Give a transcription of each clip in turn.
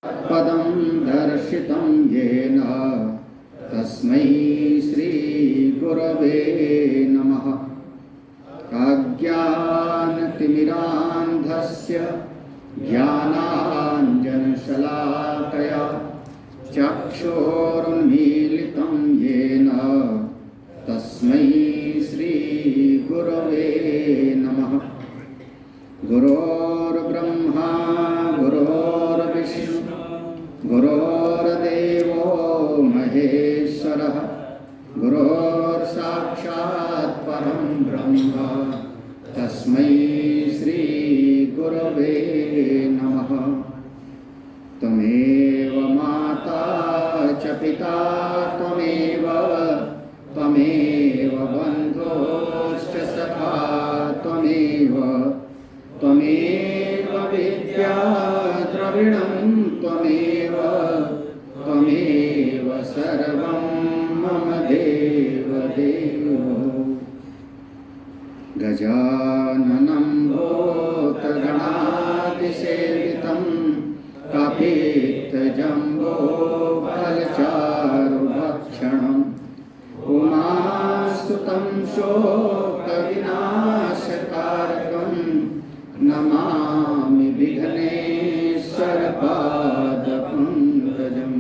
पदं दर्शितं येन तस्मै श्रीगुरवे नमः। अज्ञानतिमिरान्धस्य ज्ञानाञ्जनशलाकया चक्षुरुन्मीलितं येन तस्मै श्रीगुरवे नमः। गुरोर्ब्रह्मा गुरोर्विष्णु गुरोर्देवो महेश्वरः गुरोर्साक्षात् परं ब्रह्म तस्मै श्रीगुरवे नमः। त्वमेव माता च पिता त्वमेव बन्धुश्च सखा त्वमेव विद्या द्रविणं त्वमेव सर्वं मम देवदेवो। गजाननं भूतगणादिसेवितं कपित्थजम्बोफलचारुभक्षणम् उमासुतं शोकविनाशकारकं नमामि विघ्नेश्वरपादपङ्कजम्।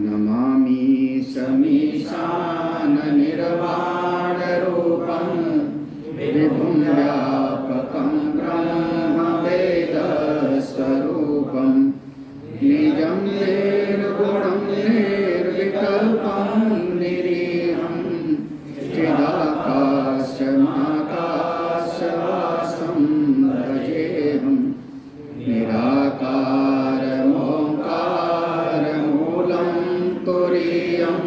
नमामि समीशाननिर्वाणरूपं विभुं व्यापकं ब्रह्मवेदस्वरूपं निजं निर्गुणं निर्विकल्पं निरीहं चिदाकाशमाकाशवासं भजेऽहं। निराकारमोङ्कारमूलं तुरीयं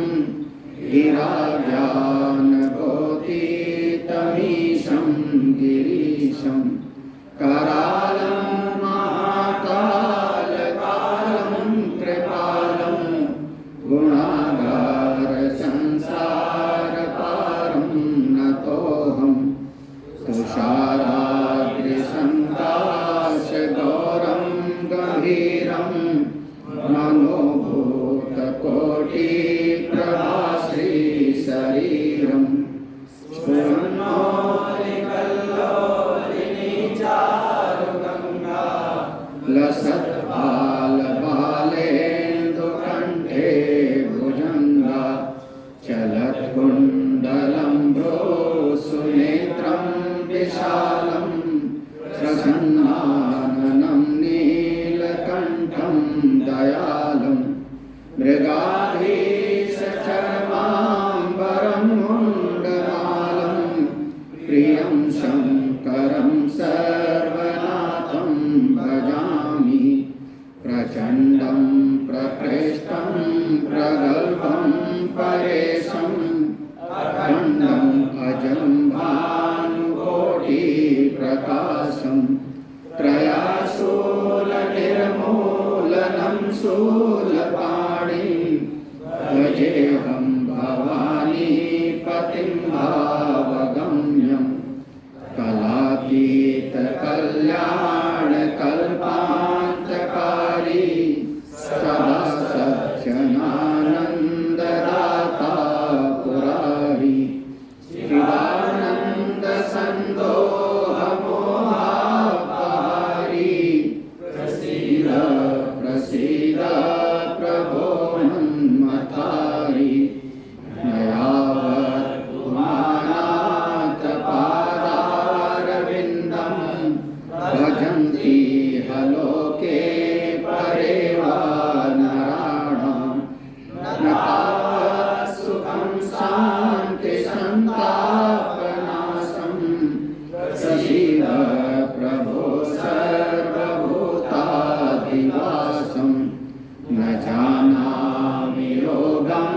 गिराव्यानभूतितमीशं गिरीशं करालं महाकालकालं कृपालं गुणागारसंसारपारं नतोऽहं। तुषाराद्रिसङ्काशगौरं गभीरं मनोभूतकोटिप्रभाश्रीशरीरं स्फुरन्मौलिकल्लोलिनी चारुगङ्गा लसत्बालबालेन्दुकण्ठे भुजङ्गा चलत्कुण्डलं भ्रूसुनेत्रं विशालं प्रसन्नाननं नीलकण्ठं दयालं मृगाधीशचर्माम्बरं मुण्डमालं प्रियं शङ्करं सर्वनाथं भजामि। प्रचण्डं प्रकृष्टं प्रगल्भं परेशं अखण्डम् अजं भानुकोटिप्रकाशं त्रयाशूलनिर्मूलनं शूलपाणिं भजेऽहं भवानी पतिं भावगम्यं। कलातीतकल्याणकल्पान्तकारी सदा सज्जनानन्ददाता पुरारी चिदानन्दसन्दोहमोहापहारी प्रसीद प्रसीद प्रभो मन्मथारी। न यावत् पुमानाथपादारविन्दं भजन्ति लोके परे वा नराणां न तावत् सुखं शान्तिसन्तापनाशं। प्रसीद प्रभो सर्वभूताधिवासं न जानामि योगं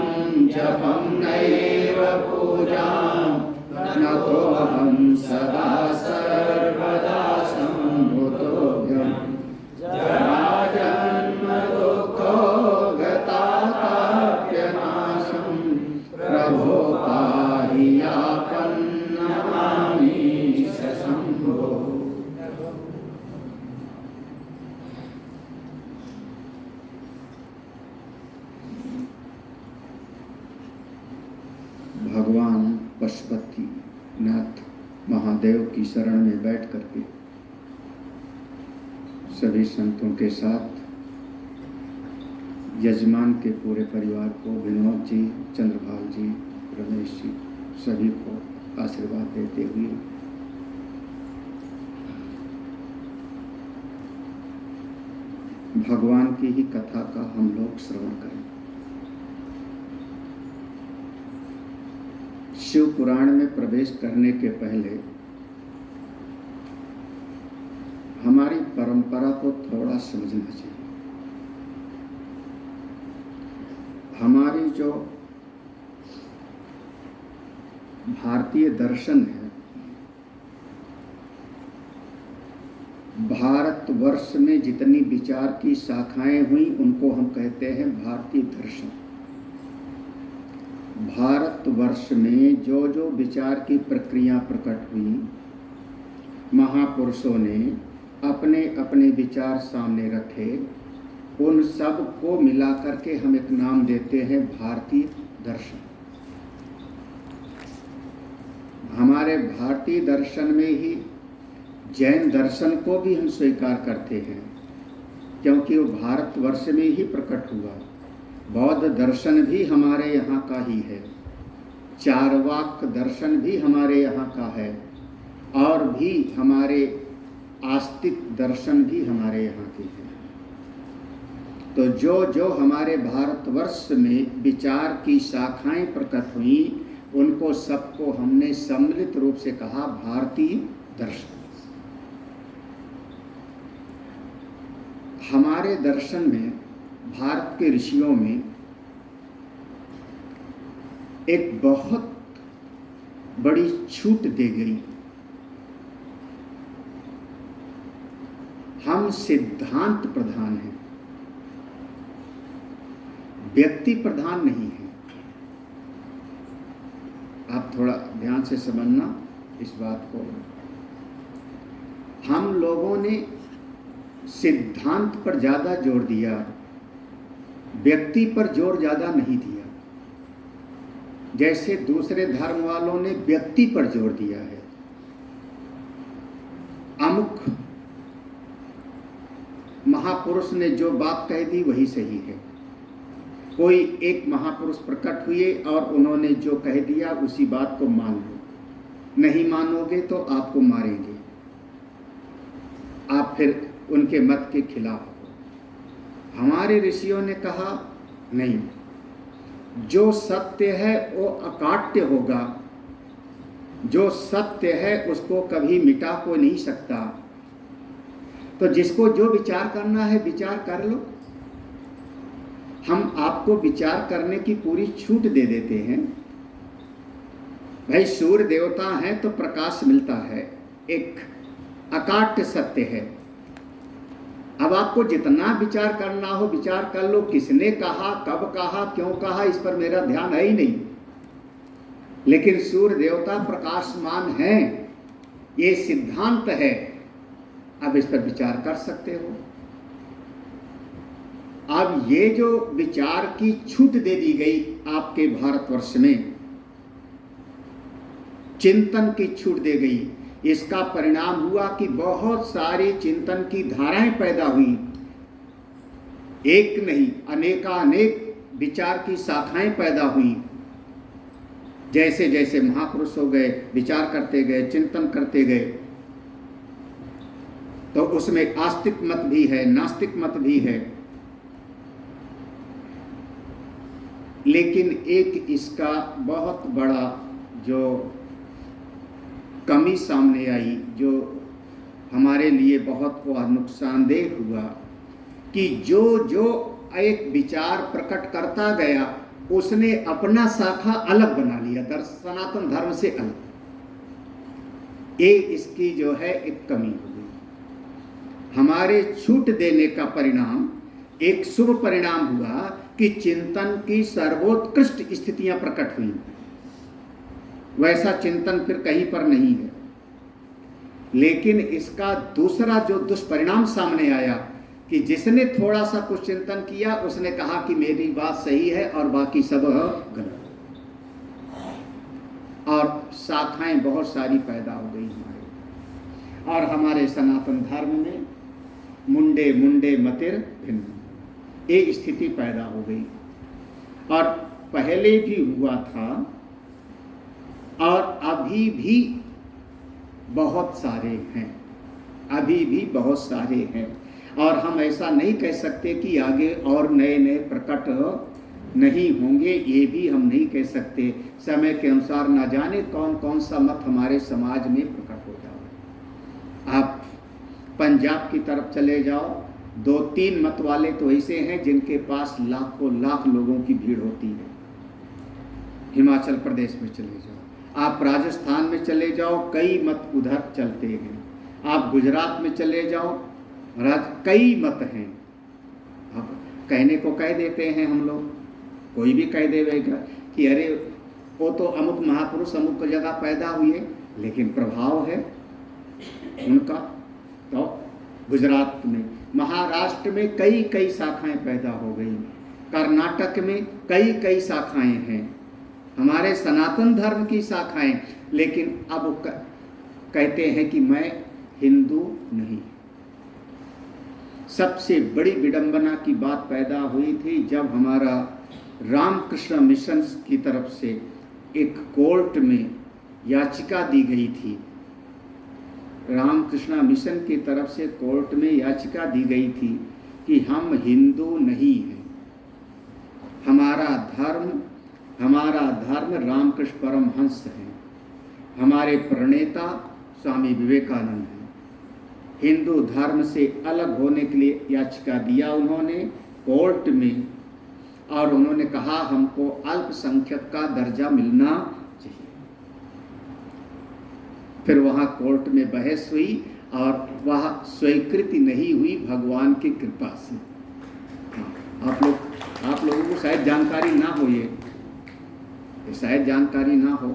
जपं नैव पूजां न तोऽहं सदा सर्वदा सम्भुतोऽभ्यं। जराजन्म दुःखो गताप्यनाशं प्रभो पाहि यापन्नमामि पशुपति नाथ महादेव की शरण में बैठ करके सभी संतों के साथ यजमान के पूरे परिवार को, विनोद जी, चंद्रभाल जी, रमेश जी, सभी को आशीर्वाद देते हुए भगवान की ही कथा का हम लोग श्रवण करें। शिव पुराण में प्रवेश करने के पहले हमारी परंपरा को थोड़ा समझना चाहिए। हमारी जो भारतीय दर्शन है, भारतवर्ष में जितनी विचार की शाखाएं हुई उनको हम कहते हैं भारतीय दर्शन। भारतवर्ष में जो जो विचार की प्रक्रिया प्रकट हुई, महापुरुषों ने अपने अपने विचार सामने रखे, उन सब को मिलाकर के हम एक नाम देते हैं भारतीय दर्शन। हमारे भारतीय दर्शन में ही जैन दर्शन को भी हम स्वीकार करते हैं, क्योंकि वो भारतवर्ष में ही प्रकट हुआ। बौद्ध दर्शन भी हमारे यहाँ का ही है, चारवाक दर्शन भी हमारे यहाँ का है, और भी हमारे आस्तिक दर्शन भी हमारे यहाँ के हैं। तो जो जो हमारे भारतवर्ष में विचार की शाखाएं प्रकट हुई, उनको सबको हमने सम्मिलित रूप से कहा भारतीय दर्शन। हमारे दर्शन में भारत के ऋषियों में एक बहुत बड़ी छूट दी गई। हम सिद्धांत प्रधान हैं, व्यक्ति प्रधान नहीं है। आप थोड़ा ध्यान से समझना इस बात को। हम लोगों ने सिद्धांत पर ज्यादा जोर दिया, व्यक्ति पर जोर ज्यादा नहीं दिया। जैसे दूसरे धर्म वालों ने व्यक्ति पर जोर दिया है। अमुक महापुरुष ने जो बात कह दी वही सही है। कोई एक महापुरुष प्रकट हुए और उन्होंने जो कह दिया उसी बात को मान लो, नहीं मानोगे तो आपको मारेंगे, आप फिर उनके मत के खिलाफ हो। हमारे ऋषियों ने कहा नहीं, जो सत्य है वो अकाट्य होगा, जो सत्य है उसको कभी मिटा को नहीं सकता। तो जिसको जो विचार करना है विचार कर लो। हम आपको विचार करने की पूरी छूट दे देते हैं। भाई सूर्य देवता है तो प्रकाश मिलता है, एक अकाट्य सत्य है। अब आपको जितना विचार करना हो विचार कर लो। किसने कहा, कब कहा, क्यों कहा, इस पर मेरा ध्यान है ही नहीं। लेकिन सूर्य देवता प्रकाशमान है, ये सिद्धांत है। अब इस पर विचार कर सकते हो। अब ये जो विचार की छूट दे दी गई आपके भारतवर्ष में, चिंतन की छूट दे गई, इसका परिणाम हुआ कि बहुत सारी चिंतन की धाराएं पैदा हुई। एक नहीं अनेकानेक विचार की शाखाएं पैदा हुई। जैसे जैसे महापुरुष हो गए, विचार करते गए, चिंतन करते गए, तो उसमें आस्तिक मत भी है, नास्तिक मत भी है। लेकिन एक इसका बहुत बड़ा जो कमी सामने आई, जो हमारे लिए बहुत नुकसानदेह हुआ, कि जो जो एक विचार प्रकट करता गया उसने अपना शाखा अलग बना लिया, सनातन धर्म से अलग। ये इसकी जो है एक कमी हो गई। हमारे छूट देने का परिणाम, एक शुभ परिणाम हुआ कि चिंतन की सर्वोत्कृष्ट स्थितियां प्रकट हुई। वैसा चिंतन फिर कहीं पर नहीं है। लेकिन इसका दूसरा जो दुष्परिणाम सामने आया कि जिसने थोड़ा सा कुछ चिंतन किया उसने कहा कि मेरी बात सही है और बाकी सब गलत। और शाखाएं बहुत सारी पैदा हो गई हमारे। और हमारे सनातन धर्म में मुंडे मुंडे मतिर भिन्न, एक स्थिति पैदा हो गई। और पहले भी हुआ था और अभी भी बहुत सारे हैं, अभी भी बहुत सारे हैं। और हम ऐसा नहीं कह सकते कि आगे और नए नए प्रकट नहीं होंगे, ये भी हम नहीं कह सकते। समय के अनुसार ना जाने कौन कौन सा मत हमारे समाज में प्रकट होता है। आप पंजाब की तरफ चले जाओ, 2-3 मत वाले तो ऐसे हैं जिनके पास लाखों लाख लोगों की भीड़ होती है। हिमाचल प्रदेश में चले जाओ, आप राजस्थान में चले जाओ, कई मत उधर चलते हैं। आप गुजरात में चले जाओ, कई मत हैं। अब कहने को कह देते हैं हम लोग, कोई भी कह देगा कि अरे वो तो अमुक महापुरुष अमुक जगह पैदा हुए, लेकिन प्रभाव है उनका। तो गुजरात में, महाराष्ट्र में कई कई शाखाएं पैदा हो गई, कर्नाटक में कई कई शाखाएं हैं, हमारे सनातन धर्म की शाखाएं। लेकिन अब कहते हैं कि मैं हिंदू नहीं। सबसे बड़ी विडंबना की बात पैदा हुई थी जब हमारा रामकृष्ण मिशन की तरफ से एक कोर्ट में याचिका दी गई थी। रामकृष्ण मिशन की तरफ से कोर्ट में याचिका दी गई थी कि हम हिंदू नहीं हैं, हमारा धर्म रामकृष्ण परमहंस है, हमारे प्रणेता स्वामी विवेकानंद हैं। हिंदू धर्म से अलग होने के लिए याचिका दिया उन्होंने कोर्ट में, और उन्होंने कहा हमको अल्पसंख्यक का दर्जा मिलना चाहिए। फिर वहाँ कोर्ट में बहस हुई और वह स्वीकृति नहीं हुई भगवान की कृपा से। आप लोगों को शायद जानकारी ना हो, ये शायद जानकारी ना हो,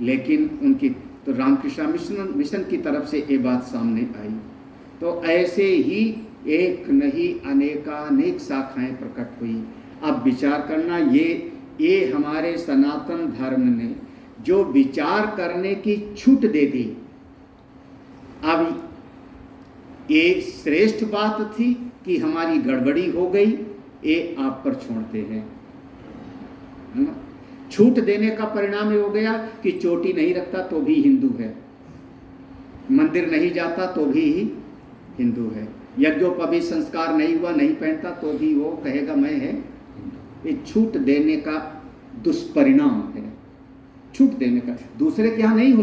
लेकिन उनकी तो रामकृष्ण मिशन की तरफ से ये बात सामने आई। तो ऐसे ही एक नहीं अनेकानेक शाखाएं प्रकट हुई। अब विचार करना, ये हमारे सनातन धर्म ने जो विचार करने की छूट दे दी, अब ये श्रेष्ठ बात थी कि हमारी गड़बड़ी हो गई, ये आप पर छोड़ते हैं। छूट देने का परिणाम ये हो गया कि चोटी नहीं रखता तो भी हिंदू है, मंदिर नहीं जाता तो भी हिंदू है, यज्ञोपवीत संस्कार नहीं हुआ, नहीं पहनता तो भी वो कहेगा मैं है। ये छूट देने का दुष्परिणाम है। छूट देने का दूसरे के यहाँ नहीं हो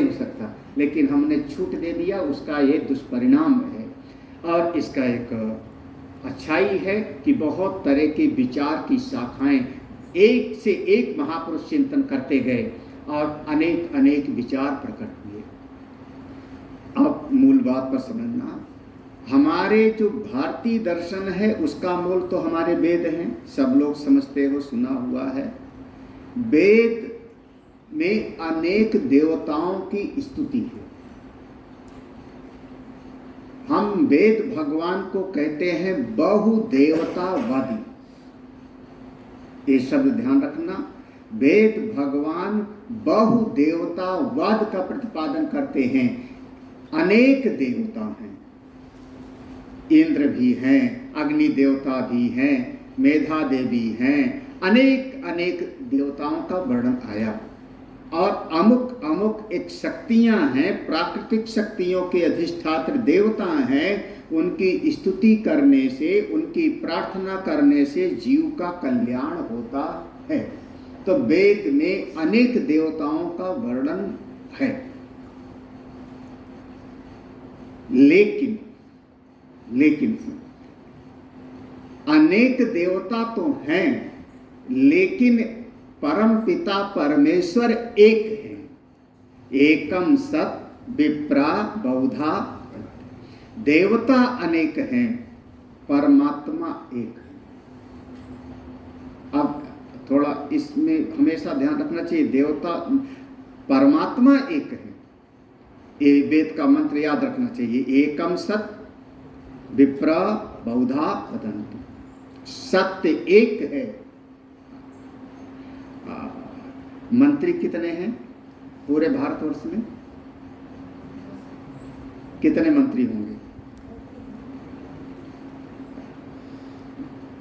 सकता, लेकिन हमने छूट दे दिया, उसका ये दुष्परिणाम है। और इसका एक अच्छाई है कि बहुत तरह के विचार की शाखाएं एक से एक महापुरुष चिंतन करते गए और अनेक अनेक विचार प्रकट हुए। अब मूल बात पर समझना, हमारे जो भारतीय दर्शन है उसका मूल तो हमारे वेद हैं, सब लोग समझते हो, सुना हुआ है। वेद में अनेक देवताओं की स्तुति है। हम वेद भगवान को कहते हैं बहुदेवतावादी। ये शब्द ध्यान रखना, वेद भगवान बहुदेवतावाद का प्रतिपादन करते हैं। अनेक देवता हैं, इंद्र भी हैं, अग्नि देवता भी हैं, मेधा देवी हैं, अनेक अनेक देवताओं का वर्णन आया। और अमुक अमुक एक शक्तियां हैं, प्राकृतिक शक्तियों के अधिष्ठात्र देवता हैं, उनकी स्तुति करने से, उनकी प्रार्थना करने से जीव का कल्याण होता है। तो वेद में अनेक देवताओं का वर्णन है। लेकिन अनेक देवता तो हैं, लेकिन परम पिता परमेश्वर एक है। एकम सत विप्रा बहुधा, देवता अनेक हैं, परमात्मा एक है। अब थोड़ा इसमें हमेशा ध्यान रखना चाहिए, देवता परमात्मा एक है, ये वेद का मंत्र याद रखना चाहिए। एकम सत विप्रा बहुधा वदन्ति, सत्य एक है। मंत्री कितने हैं पूरे भारतवर्ष में? कितने मंत्री होंगे?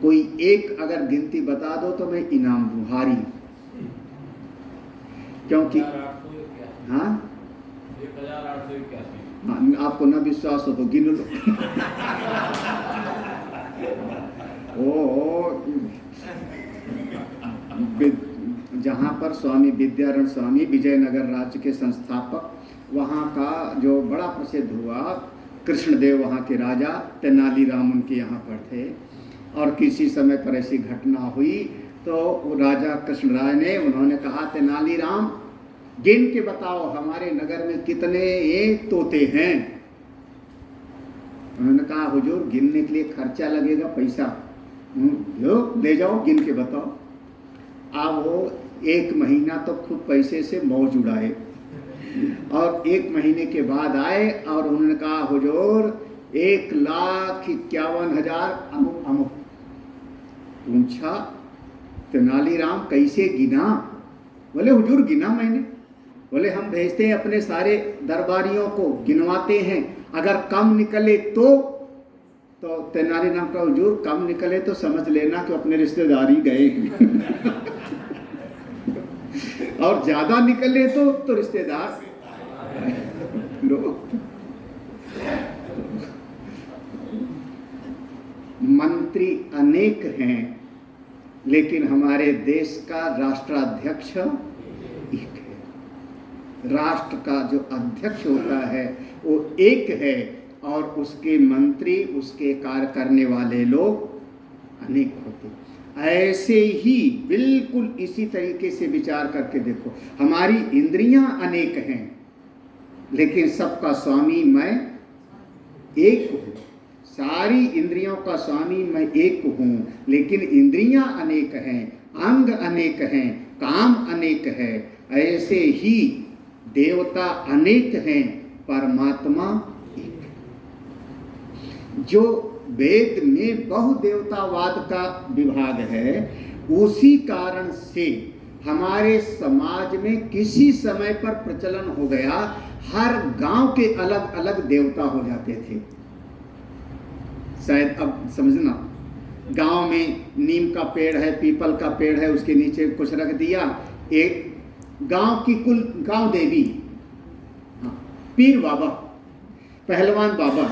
कोई एक अगर गिनती बता दो तो मैं इनाम दूं, हारी। क्योंकि हाँ 1881। हाँ, आपको ना विश्वास हो तो गिन लो। जहाँ पर स्वामी विद्यारण स्वामी विजयनगर राज्य के संस्थापक, वहाँ का जो बड़ा प्रसिद्ध हुआ कृष्णदेव, वहाँ के राजा तेनालीराम उनके यहाँ पर थे। और किसी समय पर ऐसी घटना हुई तो राजा कृष्णराय ने, उन्होंने कहा तेनालीराम गिन के बताओ हमारे नगर में कितने एक तोते हैं। उन्होंने कहा हुजूर गिनने के लिए खर्चा लगेगा, पैसा लो ले जाओ गिन के बताओ। अब वो 1 महीना तो खूब पैसे से मौज उड़ाए और 1 महीने के बाद आए और उन्होंने कहा हुजूर 1,51,000 अमुक अमुक। पूछा तेनालीराम कैसे गिना? बोले हुजूर गिना मैंने। बोले हम भेजते हैं अपने सारे दरबारियों को, गिनवाते हैं, अगर कम निकले तो तेनालीराम का हुजूर कम निकले तो समझ लेना कि अपने रिश्तेदारी गए और ज्यादा निकले तो रिश्तेदार लोग। मंत्री अनेक हैं लेकिन हमारे देश का राष्ट्राध्यक्ष एक है। राष्ट्र का जो अध्यक्ष होता है वो एक है और उसके मंत्री, उसके कार्य करने वाले लोग अनेक होते। ऐसे ही बिल्कुल इसी तरीके से विचार करके देखो, हमारी इंद्रियां अनेक हैं लेकिन सबका स्वामी मैं एक हूँ। सारी इंद्रियों का स्वामी मैं एक हूँ लेकिन इंद्रियां अनेक हैं, अंग अनेक हैं, काम अनेक है। ऐसे ही देवता अनेक हैं, परमात्मा एक। जो वेद में बहुदेवतावाद का विभाग है, उसी कारण से हमारे समाज में किसी समय पर प्रचलन हो गया, हर गांव के अलग अलग देवता हो जाते थे। शायद अब समझना, गांव में नीम का पेड़ है, पीपल का पेड़ है, उसके नीचे कुछ रख दिया, एक गांव की कुल गांव देवी, पीर बाबा, पहलवान बाबा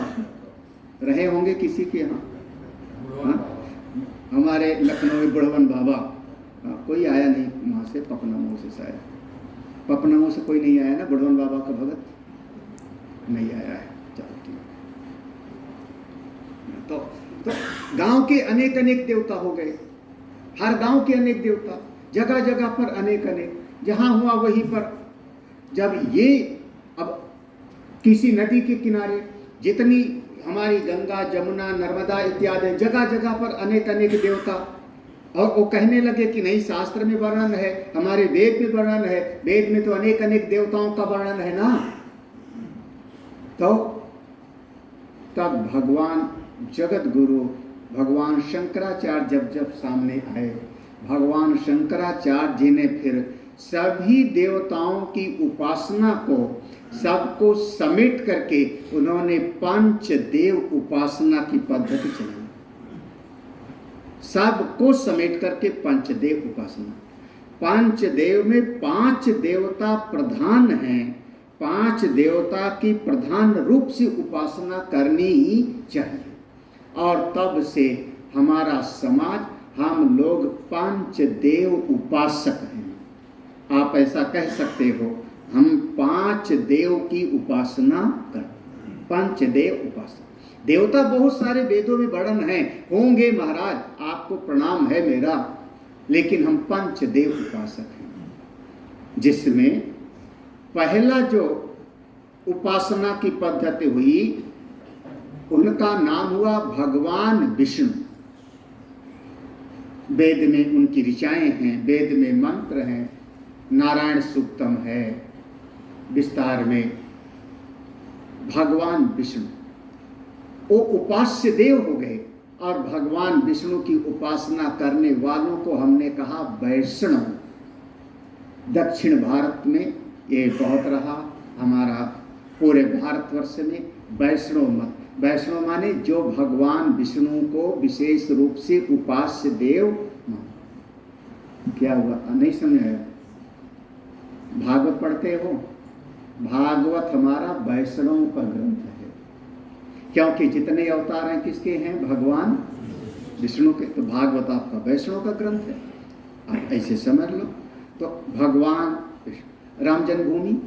रहे होंगे किसी के यहाँ। हमारे लखनऊ में बुढ़वन बाबा, कोई आया नहीं वहाँ से, पपनामऊ से, शायद पपनामऊ से कोई नहीं आया ना बुढ़वन बाबा का भगत, नहीं आया है। चलो ठीक। तो गांव के अनेक अनेक देवता हो गए, हर गांव के अनेक देवता, जगह जगह पर अनेक अनेक, जहां हुआ वहीं पर। जब ये अब किसी नदी के किनारे जितनी हमारी गंगा, जमुना, नर्मदा इत्यादि जगह जगह पर अनेक अनेक देवता, और वो कहने लगे कि नहीं शास्त्र में वर्णन है, हमारे वेद में वर्णन है, वेद में तो अनेक अनेक देवताओं का वर्णन है ना। तो तब भगवान जगत गुरु भगवान शंकराचार्य जब सामने आए, भगवान शंकराचार्य जी ने फिर सभी देवताओं की उपासना को, सबको समेट करके उन्होंने पंचदेव उपासना की पद्धति चलाई। सबको समेट करके पंचदेव उपासना। पंचदेव में 5 देवता प्रधान हैं, 5 देवता की प्रधान रूप से उपासना करनी ही चाहिए। और तब से हमारा समाज, हम लोग पंचदेव उपासक हैं। आप ऐसा कह सकते हो, हम 5 देव की उपासना करते, पंचदेव उपासना। देवता बहुत सारे वेदों में वर्णन है, होंगे महाराज, आपको प्रणाम है मेरा, लेकिन हम पंचदेव उपासक हैं, जिसमें पहला जो उपासना की पद्धति हुई उनका नाम हुआ भगवान विष्णु। वेद में उनकी ऋचाएं हैं, वेद में मंत्र हैं, नारायण सूक्तम है, विस्तार में भगवान विष्णु वो उपास्य देव हो गए। और भगवान विष्णु की उपासना करने वालों को हमने कहा वैष्णव। दक्षिण भारत में ये बहुत रहा, हमारा पूरे भारतवर्ष में वैष्णव मत। वैष्णव माने जो भगवान विष्णु को विशेष रूप से उपास्य देव माने। क्या हुआ, नहीं समझ आया? भागवत पढ़ते हो? भागवत हमारा वैष्णव का ग्रंथ है, क्योंकि जितने अवतार हैं किसके हैं? भगवान विष्णु के। तो भागवत आपका वैष्णव का ग्रंथ है, आप ऐसे समझ लो। तो भगवान राम जन्मभूमि,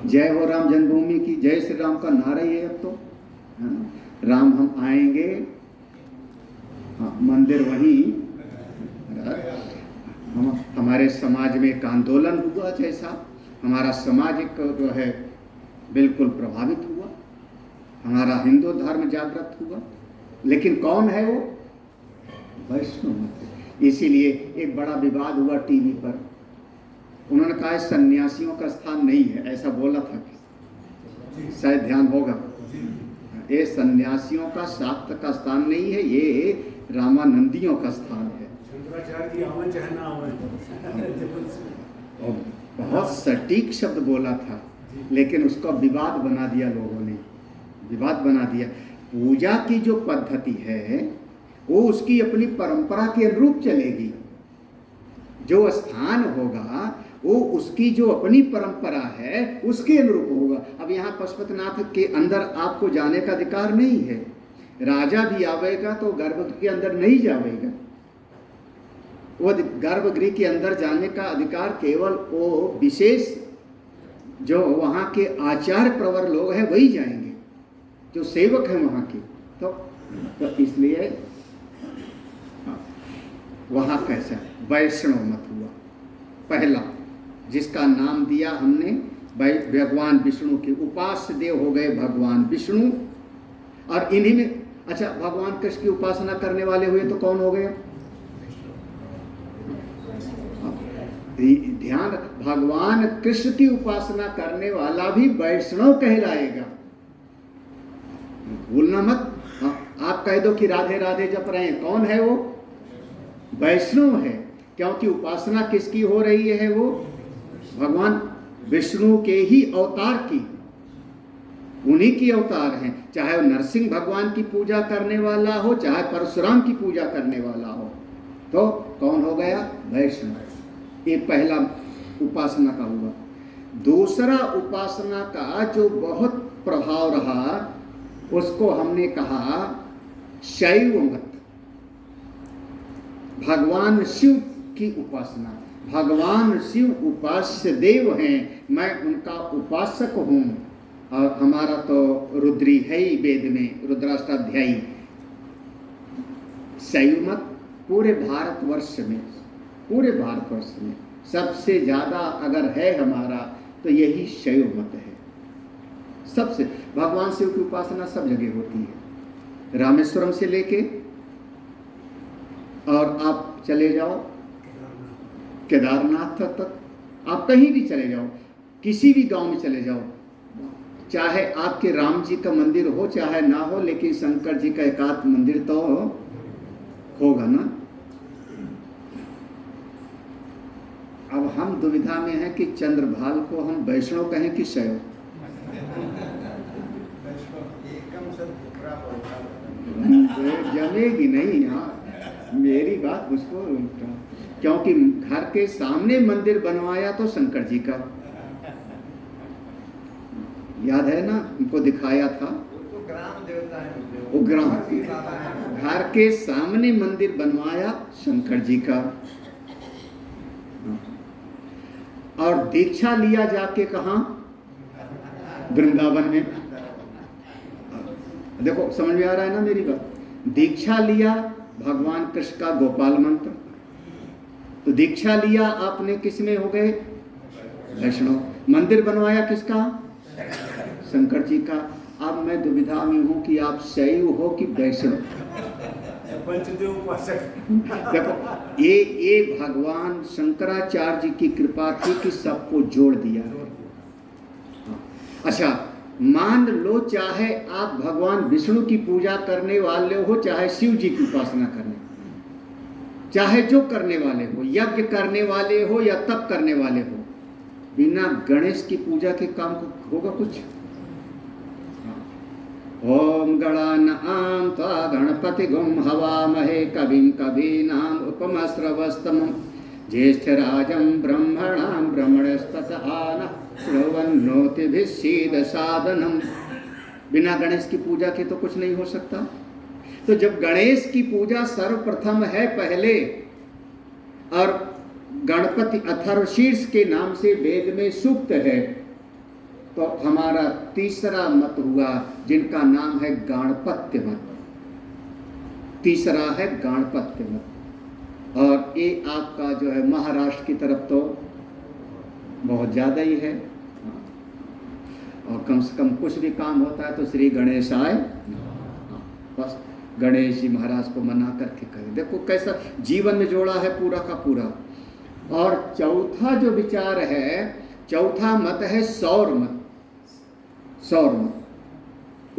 जय हो राम जन्मभूमि की, जय श्री राम का नारा ही है अब तो, है ना? राम हम आएंगे, हाँ, मंदिर वहीं। हमारे समाज में एक आंदोलन हुआ, जैसा हमारा समाज एक जो है बिल्कुल प्रभावित हुआ, हमारा हिंदू धर्म जागृत हुआ। लेकिन कौन है वो? वैष्णव। इसीलिए एक बड़ा विवाद हुआ टीवी पर, उन्होंने कहा सन्यासियों का स्थान नहीं है, ऐसा बोला था, शायद ध्यान होगा। ये सन्यासियों का शाक्त का स्थान नहीं है, ये रामानंदियों का स्थान है। और बहुत सटीक शब्द बोला था, लेकिन उसका विवाद बना दिया लोगों ने, विवाद बना दिया। पूजा की जो पद्धति है वो उसकी अपनी परंपरा के अनुरूप चलेगी, जो स्थान होगा वो उसकी जो अपनी परंपरा है उसके अनुरूप होगा। अब यहाँ पशुपतिनाथ के अंदर आपको जाने का अधिकार नहीं है, राजा भी आवेगा तो गर्भगृह के अंदर नहीं जावेगा, वो गर्भगृह के अंदर जाने का अधिकार केवल वो विशेष जो वहाँ के आचार्य प्रवर लोग हैं वही जाएंगे, जो सेवक हैं वहाँ के। तो इसलिए वहाँ कैसा वैष्णव मत हुआ पहला, जिसका नाम दिया हमने भगवान विष्णु के उपास्य देव हो गए भगवान विष्णु। और इन्हीं में अच्छा भगवान कृष्ण की उपासना करने वाले हुए तो कौन हो गए? ध्यान, भगवान कृष्ण की उपासना करने वाला भी वैष्णव कहलाएगा, भूलना मत। आप कह दो कि राधे राधे जप रहे हैं, कौन है वो? वैष्णव है, क्योंकि उपासना किसकी हो रही है? वो भगवान विष्णु के ही अवतार की, उन्हीं की अवतार हैं। चाहे वो नरसिंह भगवान की पूजा करने वाला हो, चाहे परशुराम की पूजा करने वाला हो, तो कौन हो गया? वैष्णव। ये पहला उपासना का हुआ। दूसरा उपासना का जो बहुत प्रभाव रहा उसको हमने कहा शैव मत, भगवान शिव की उपासना। भगवान शिव उपास्य देव हैं, मैं उनका उपासक हूँ। और हमारा तो रुद्री है ही वेद में, रुद्राष्टाध्यायी। शैव मत पूरे भारतवर्ष में सबसे ज़्यादा अगर है हमारा तो यही शैव मत है। सबसे भगवान शिव की उपासना सब जगह होती है, रामेश्वरम से लेके और आप चले जाओ केदारनाथ तक, आप कहीं भी चले जाओ, किसी भी गांव में चले जाओ, चाहे आपके राम जी का मंदिर हो चाहे ना हो, लेकिन शंकर जी का एकाध मंदिर तो होगा ना। अब हम दुविधा में हैं कि चंद्रभाल को हम वैष्णव कहें कि शैव। जमेगी नहीं यहाँ मेरी बात, उसको उल्टा, क्योंकि घर के सामने मंदिर बनवाया तो शंकर जी का, याद है ना, उनको दिखाया था। तो ग्राम देवता है, वो ग्राम, घर के सामने मंदिर बनवाया शंकर जी का। और दीक्षा लिया जाके कहाँ? वृंदावन में। देखो समझ में आ रहा है ना मेरी बात? दीक्षा लिया भगवान कृष्ण का गोपाल मंत्र, तो दीक्षा लिया आपने किस में हो गए? वैष्णव। मंदिर बनवाया किसका? शंकर जी का। अब मैं दुविधा में हूं कि आप शैव हो कि वैष्णव। पंचदेव उपासक। देखो ये भगवान शंकराचार्य जी की कृपा थी कि सबको जोड़ दिया। अच्छा मान लो चाहे आप भगवान विष्णु की पूजा करने वाले हो चाहे शिव जी की उपासना करने, चाहे जो करने वाले हो, यज्ञ करने वाले हो या तप करने वाले हो, बिना गणेश की पूजा के काम होगा कुछ? ओम गणानां त्वा गणपतिगुं हवामहे कविं कवीनाम् उपमस्रवस्तमं ज्येष्ठराजं ब्रह्मणां ब्रह्मणस्पत आनः शृण्वन्नोतिभिः सीदसादनम्। बिना गणेश की पूजा के तो कुछ नहीं हो सकता। तो जब गणेश की पूजा सर्वप्रथम है पहले, और गणपति अथर्वशीर्ष के नाम से वेद में सूक्त है, तो हमारा तीसरा मत हुआ जिनका नाम है गाणपत्य मत। तीसरा है गाणपत्य मत, और ये आपका जो है महाराष्ट्र की तरफ तो बहुत ज़्यादा ही है, और कम से कम कुछ भी काम होता है तो श्री गणेशाय, बस गणेश जी महाराज को मना करके करें। देखो कैसा जीवन में जोड़ा है पूरा का पूरा। और चौथा जो विचार है, चौथा मत है सौर मत। सौर मत,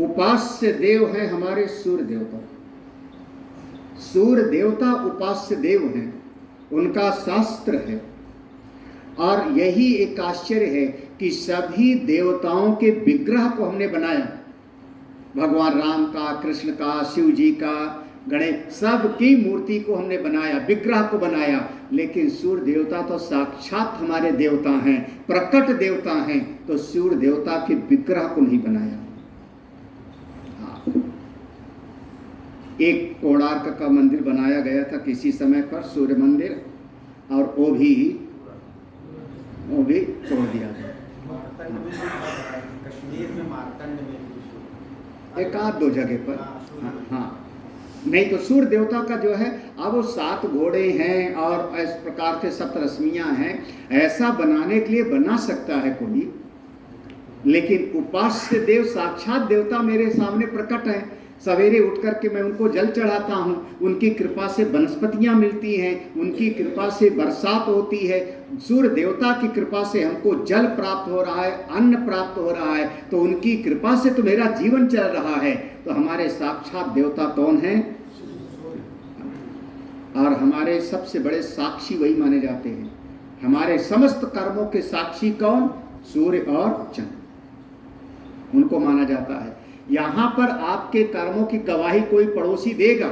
उपास्य देव हैं हमारे सूर्य देवता। सूर्य देवता उपास्य देव हैं, उनका शास्त्र है। और यही एक आश्चर्य है कि सभी देवताओं के विग्रह को हमने बनाया, भगवान राम का, कृष्ण का, शिव जी का, गणेश, सबकी मूर्ति को हमने बनाया, विग्रह को बनाया। लेकिन सूर्य देवता तो साक्षात हमारे देवता हैं, प्रकट देवता हैं, तो सूर्य देवता के विग्रह को नहीं बनाया। एक कोणार्क का मंदिर बनाया गया था किसी समय पर, सूर्य मंदिर, और वो भी तोड़ दिया गया। कश्मीर में मार्तंड में एक आध दो जगह पर, हाँ। नहीं तो सूर्य देवता का जो है, अब वो 7 घोड़े हैं और इस प्रकार से 7 रश्मियां हैं, ऐसा बनाने के लिए बना सकता है कोई, लेकिन उपास्य देव साक्षात देवता मेरे सामने प्रकट है। सवेरे उठ करके मैं उनको जल चढ़ाता हूँ, उनकी कृपा से वनस्पतियाँ मिलती हैं, उनकी कृपा से बरसात होती है, सूर्य देवता की कृपा से हमको जल प्राप्त हो रहा है, अन्न प्राप्त हो रहा है, तो उनकी कृपा से तो मेरा जीवन चल रहा है। तो हमारे साक्षात देवता कौन हैं? और हमारे सबसे बड़े साक्षी वही माने जाते हैं। हमारे समस्त कर्मों के साक्षी कौन? सूर्य और चंद्र, उनको माना जाता है। यहाँ पर आपके कर्मों की गवाही कोई पड़ोसी देगा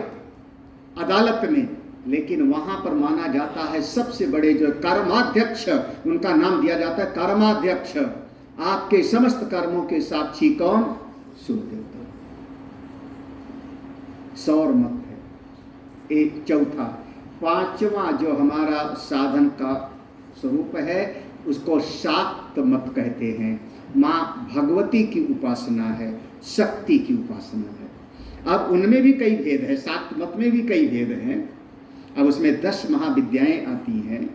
अदालत में, लेकिन वहां पर माना जाता है सबसे बड़े जो कर्माध्यक्ष, उनका नाम दिया जाता है कर्माध्यक्ष। आपके समस्त कर्मों के साक्षी कौन? सूर्य देवता। सौर मत है एक चौथा। पांचवा जो हमारा साधन का स्वरूप है, उसको शाक्त मत कहते हैं। माँ भगवती की उपासना है, शक्ति की उपासना है। अब उनमें भी कई भेद है, शाक्त मत में भी कई भेद हैं। अब उसमें 10 महाविद्याएं आती हैं,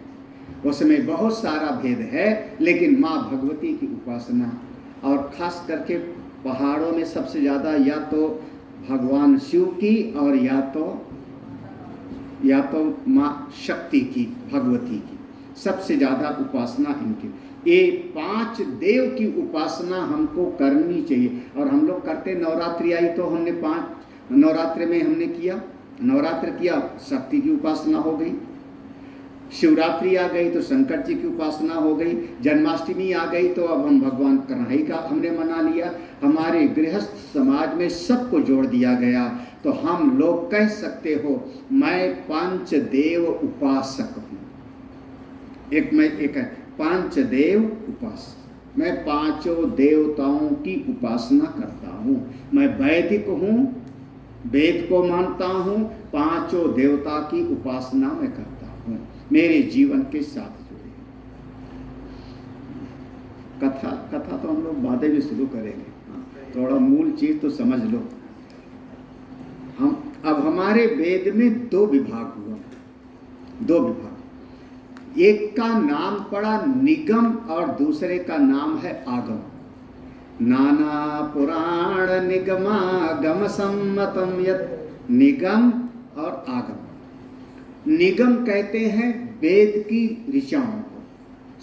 उसमें बहुत सारा भेद है, लेकिन माँ भगवती की उपासना, और खास करके पहाड़ों में सबसे ज़्यादा या तो भगवान शिव की और या तो माँ शक्ति की, भगवती की सबसे ज़्यादा उपासना इनकी। ये 5 देव की उपासना हमको करनी चाहिए। और हम लोग करते, नवरात्रि आई तो हमने 5 नवरात्र में हमने किया, नवरात्र किया, शक्ति की उपासना हो गई। शिवरात्रि आ गई तो शंकर जी की उपासना हो गई। जन्माष्टमी आ गई तो अब हम भगवान कन्हई का हमने मना लिया। हमारे गृहस्थ समाज में सबको जोड़ दिया गया, तो हम लोग कह सकते हो मैं पंचदेव उपासक हूँ। एक है पंचदेव उपासक, मैं 5 देवताओं की उपासना करता हूँ। मैं वैदिक हूँ, वेद को मानता हूँ, 5 देवता की उपासना मैं करता हूँ, मेरे जीवन के साथ जुड़े। कथा तो हम लोग बातें भी शुरू करेंगे, थोड़ा मूल चीज तो समझ लो। अब हमारे वेद में 2 विभाग हुआ, 2 विभाग। एक का नाम पड़ा निगम और दूसरे का नाम है आगम। नाना पुराण निगमागम सम्मतम यत्, निगम और आगम। निगम कहते हैं वेद की ऋचाओं को,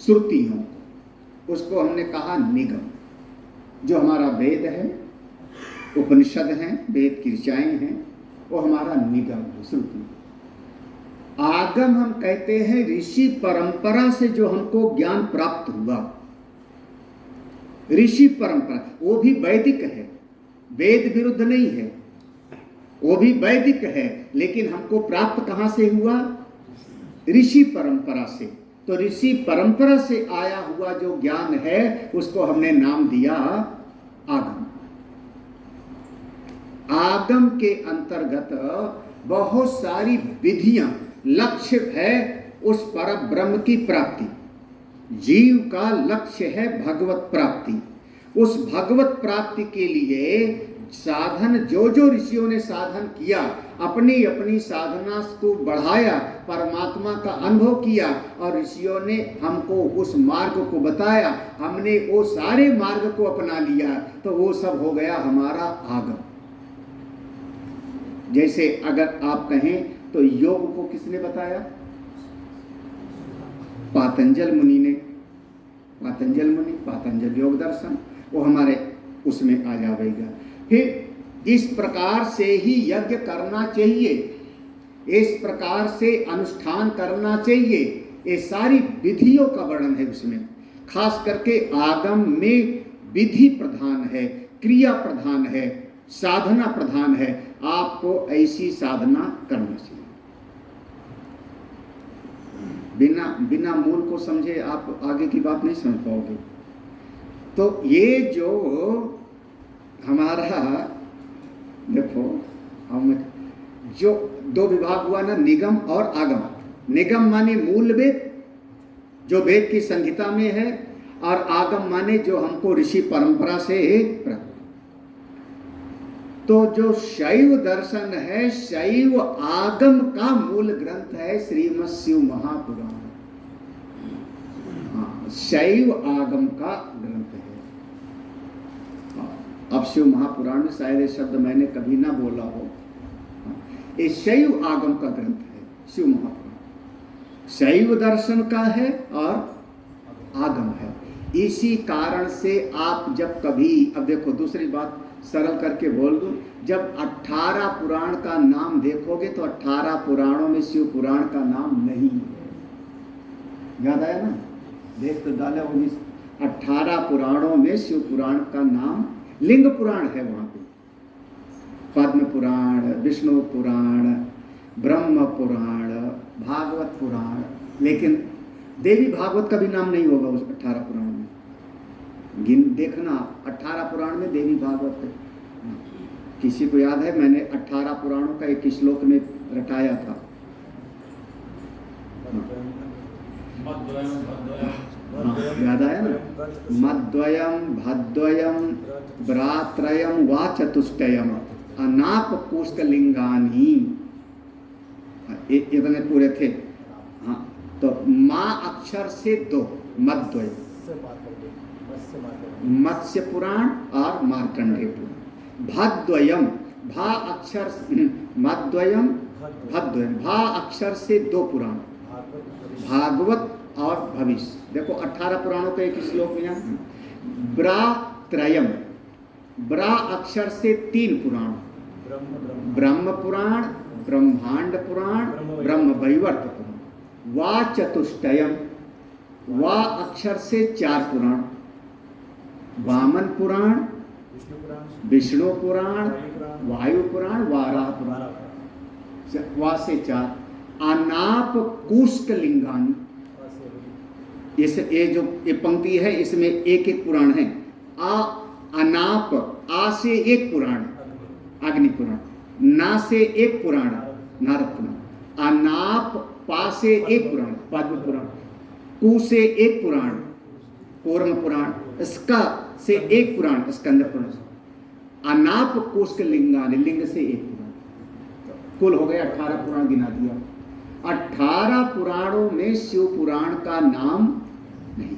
श्रुतियों को, उसको हमने कहा निगम। जो हमारा वेद है, उपनिषद हैं, वेद की ऋचाएं हैं, वो हमारा निगम है, श्रुति। आगम हम कहते हैं ऋषि परंपरा से जो हमको ज्ञान प्राप्त हुआ, ऋषि परंपरा, वो भी वैदिक है, वेद विरुद्ध नहीं है, वो भी वैदिक है, लेकिन हमको प्राप्त कहां से हुआ? ऋषि परंपरा से। तो ऋषि परंपरा से आया हुआ जो ज्ञान है उसको हमने नाम दिया आगम। आगम के अंतर्गत बहुत सारी विधियां, लक्ष्य है उस पर ब्रह्म की प्राप्ति। जीव का लक्ष्य है भगवत प्राप्ति। उस भगवत प्राप्ति के लिए साधन जो जो ऋषियों ने साधन किया, अपनी अपनी साधना को बढ़ाया, परमात्मा का अनुभव किया, और ऋषियों ने हमको उस मार्ग को बताया, हमने वो सारे मार्ग को अपना लिया, तो वो सब हो गया हमारा आगम। जैसे अगर आप कहें तो योग को किसने बताया? पातंजल मुनि ने। पातंजल मुनि, पातंजल योग दर्शन, वो हमारे उसमें आ जाएगा। फिर इस प्रकार से ही यज्ञ करना चाहिए, इस प्रकार से अनुष्ठान करना चाहिए, ये सारी विधियों का वर्णन है उसमें। खास करके आगम में विधि प्रधान है, क्रिया प्रधान है, साधना प्रधान है। आपको ऐसी साधना करना चाहिए। बिना मूल को समझे आप आगे की बात नहीं समझ पाओगे। तो ये जो हमारा देखो, हम जो दो विभाग हुआ ना, निगम और आगम। निगम माने मूल वेद जो वेद की संहिता में है, और आगम माने जो हमको ऋषि परंपरा से प्राप्त। तो जो शैव दर्शन है, शैव आगम का मूल ग्रंथ है श्रीमद् शिव महापुराण। हाँ, शैव आगम का ग्रंथ है। अब शिव महापुराण में शायद ये शब्द मैंने कभी ना बोला हो। ये शैव आगम का ग्रंथ है शिव महापुराण। शैव दर्शन का है और आगम है। इसी कारण से आप जब कभी, अब देखो दूसरी बात सरल करके बोल दूं, जब 18 पुराण का नाम देखोगे तो 18 पुराणों में शिव पुराण का नाम नहीं है। याद आया ना? देख तो डाले होगी। 18 पुराणों में शिव पुराण का नाम, लिंग पुराण है वहां पे, पद्म पुराण, विष्णु पुराण, ब्रह्म पुराण, भागवत पुराण, लेकिन देवी भागवत का भी नाम नहीं होगा उस 18 पुराण में। देखना 18 पुराण में देवी भागवत है। किसी को याद है? मैंने 18 पुराणों का एक श्लोक में रटाया था। याद आया ना? मद्वयम भद्वयम भ्रात्रयम वा चतुष्टयम अनाप पुष्कलिंगानी, इतने पूरे थे। हाँ, तो माँ अक्षर से 2 मद्वय, मत्स्य पुराण और मार्कंडेय पुराण। भद्वयम, भा अक्षर, मद्वयम भद्वयम, भा अक्षर से 2 पुराण, भागवत और भविष्य। देखो 18 पुराणों का एक श्लोक में। ब्रात्रयम, ब्रा अक्षर से 3 पुराण, ब्रह्म पुराण, ब्रह्मांड पुराण, ब्रह्म वैवर्त पुराण। वा चतुष्टयम, वा अक्षर से 4 पुराण, वामन पुराण, विष्णु पुराण, वायु पुराण, वाराह पुराण। वा से 4। अनाप कुष्कलिंगानी, ये जो ये पंक्ति है इसमें एक एक पुराण है। अनाप, आ से 1 पुराण अग्नि पुराण, ना से 1 पुराण नारद पुराण, अनाप पा से 1 पुराण पद्म पुराण, कु से 1 पुराण कूर्म पुराण, स्का से 1 पुराण स्कंद पुराण, अनाप कुष्कलिंगानी, लिंग से 1 पुराण। कुल हो गए 18 पुराण गिना दिया। 18 पुराणों में शिव पुराण का नाम नहीं।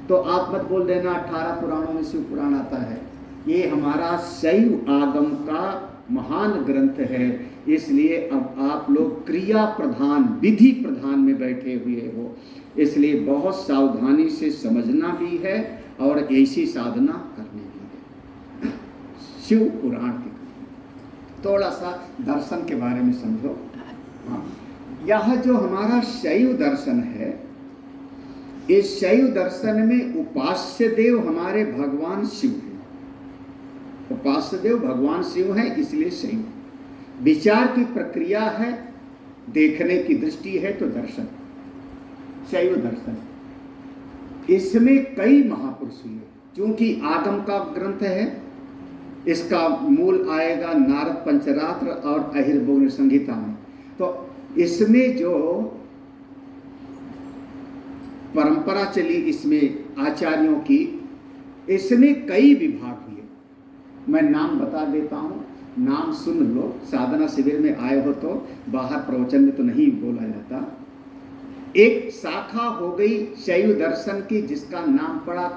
तो आप मत बोल देना 18 पुराणों में शिव पुराण आता है। ये हमारा शैव आगम का महान ग्रंथ है। इसलिए अब आप लोग क्रिया प्रधान, विधि प्रधान में बैठे हुए हो, इसलिए बहुत सावधानी से समझना भी है और ऐसी साधना करनी भी है। शिव पुराण के थोड़ा सा दर्शन के बारे में समझो। हाँ, यह जो हमारा शैव दर्शन है, इस शैव दर्शन में उपास्य देव हमारे भगवान शिव हैं। उपास्य देव भगवान शिव हैं, इसलिए शैव। विचार की प्रक्रिया है, देखने की दृष्टि है तो दर्शन, शैव दर्शन। इसमें कई महापुरुष हुए, क्योंकि आगम का ग्रंथ है, इसका मूल आएगा नारद पंचरात्र और अहिर्भुवन संहिता में। तो इसमें जो परंपरा चली इसमें आचार्यों की, इसमें कई विभाग हुए। मैं नाम बता देता हूँ, नाम सुन लो। साधना शिविर में आए हो तो, बाहर प्रवचन में तो नहीं बोला जाता। एक शाखा हो गई शैव दर्शन की, जिसका नाम पड़ा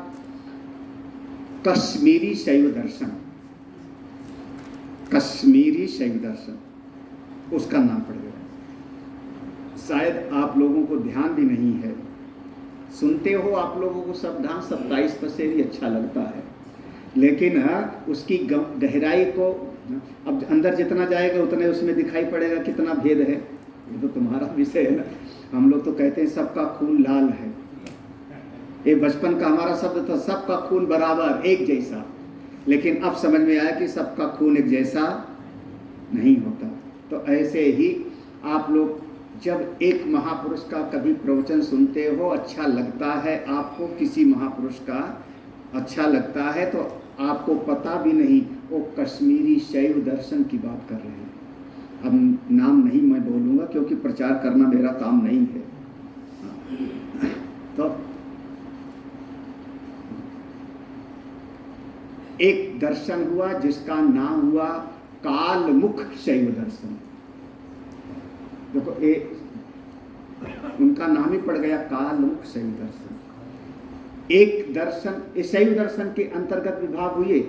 कश्मीरी शैव दर्शन। कश्मीरी शैव दर्शन, उसका नाम पड़ गया। शायद आप लोगों को ध्यान भी नहीं है, सुनते हो आप लोगों को सावधान 27% ही अच्छा लगता है, लेकिन उसकी गहराई को अब अंदर जितना जाएगा उतने उसमें दिखाई पड़ेगा कितना भेद है। ये तो तुम्हारा विषय है ना। हम लोग तो कहते हैं सबका खून लाल है, ये बचपन का हमारा शब्द था, सबका खून बराबर एक जैसा। लेकिन अब समझ में आया कि सबका खून एक जैसा नहीं होता। तो ऐसे ही आप लोग जब एक महापुरुष का कभी प्रवचन सुनते हो, अच्छा लगता है आपको, किसी महापुरुष का अच्छा लगता है, तो आपको पता भी नहीं वो कश्मीरी शैव दर्शन की बात कर रहे हैं। अब नाम नहीं मैं बोलूँगा, क्योंकि प्रचार करना मेरा काम नहीं है। तो एक दर्शन हुआ जिसका नाम हुआ कालमुख शैव दर्शन। देखो उनका नाम ही पड़ गया कालमुख शैव दर्शन। एक दर्शन, इस शैव दर्शन के अंतर्गत विभाग हुए।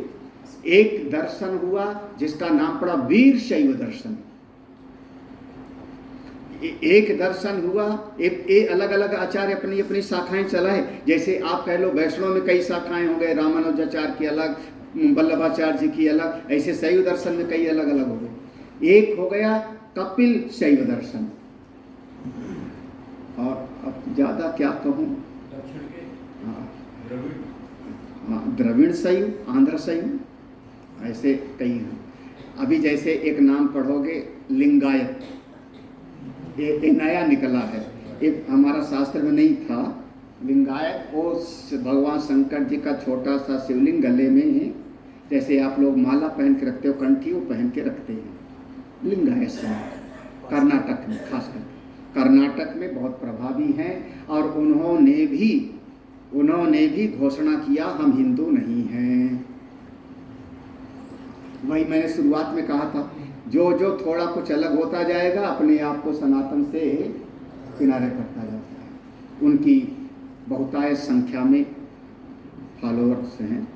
एक दर्शन हुआ जिसका नाम पड़ा वीर शैव दर्शन। एक दर्शन हुआ, अलग अलग आचार्य अपनी अपनी शाखाएं चलाए। जैसे आप कह लो वैष्णव में कई शाखाएं हो गए, रामानुजाचार्य की अलग, वल्लभाचार्य जी की अलग, ऐसे शैव दर्शन में कई अलग अलग हो गए। एक हो गया कपिल शैव दर्शन, और अब ज़्यादा क्या कहूँ, द्रविड़ शैव, आंध्र शैव, ऐसे कई हैं। अभी जैसे एक नाम पढ़ोगे लिंगायत, ये नया निकला है, एक हमारा शास्त्र में नहीं था। लिंगायत वो भगवान शंकर जी का छोटा सा शिवलिंग गले में है, जैसे आप लोग माला पहन के रखते हो, कंठी वो पहन के रखते हैं। लिंगायत संत कर्नाटक में, खासकर कर्नाटक में बहुत प्रभावी हैं, और उन्होंने भी घोषणा किया हम हिंदू नहीं हैं। वही मैंने शुरुआत में कहा था, जो जो थोड़ा कुछ अलग होता जाएगा अपने आप को सनातन से किनारे करता जाता है। उनकी बहुतायत संख्या में फॉलोअर्स हैं।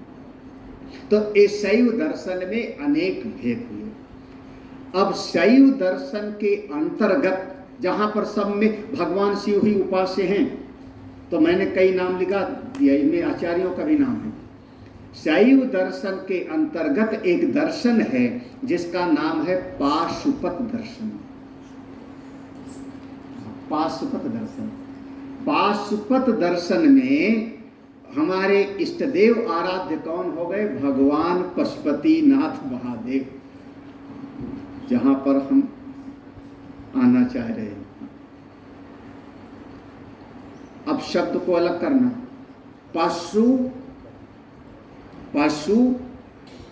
तो इस शैव दर्शन में अनेक भेद हुए। अब शैव दर्शन के अंतर्गत जहाँ पर सब में भगवान शिव ही उपास्य हैं, तो मैंने कई नाम लिखा, इनमें आचार्यों का भी नाम है। शैव दर्शन के अंतर्गत एक दर्शन है जिसका नाम है पाशुपत दर्शन। पाशुपत दर्शन, पाशुपत दर्शन में हमारे इष्ट देव आराध्य कौन हो गए? भगवान पशुपतिनाथ महादेव, जहां पर हम आना चाह रहे हैं। अब शब्द को अलग करना, पशु,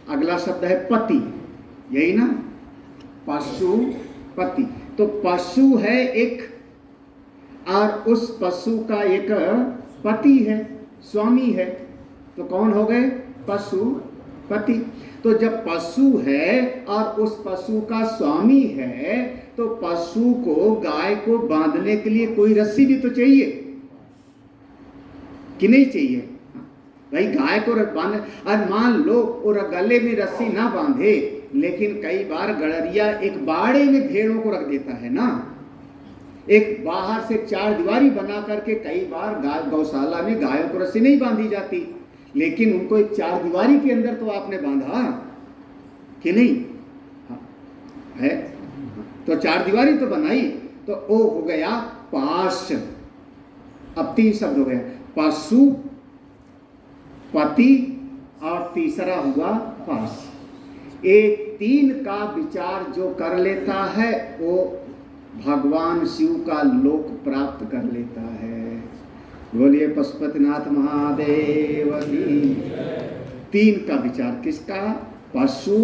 अगला शब्द है पति, यही ना, पशु पति। तो पशु है एक, और उस पशु का एक पति है, स्वामी है, तो कौन हो गए? पशु पति। तो जब पशु है और उस पशु का स्वामी है, तो पशु को, गाय को बांधने के लिए कोई रस्सी भी तो चाहिए कि नहीं चाहिए? भाई गाय को बांध, और मान लो और गले में रस्सी ना बांधे, लेकिन कई बार गड़रिया एक बाड़े में भेड़ों को रख देता है ना, एक बाहर से चार दीवारी बना करके कई बार गौशाला में गायों को रस्सी नहीं बांधी जाती, लेकिन उनको एक चार दीवारी के अंदर तो आपने बांधा कि नहीं? है तो चार दीवारी तो बनाई, तो ओ हो गया पाश। अब 3 शब्द हो गए, पशु, पति और तीसरा हुआ पाश। ये 3 का विचार जो कर लेता है वो भगवान शिव का लोक प्राप्त कर लेता है। बोलिए पशुपतिनाथ महादेव की। 3 का विचार किसका? पशु,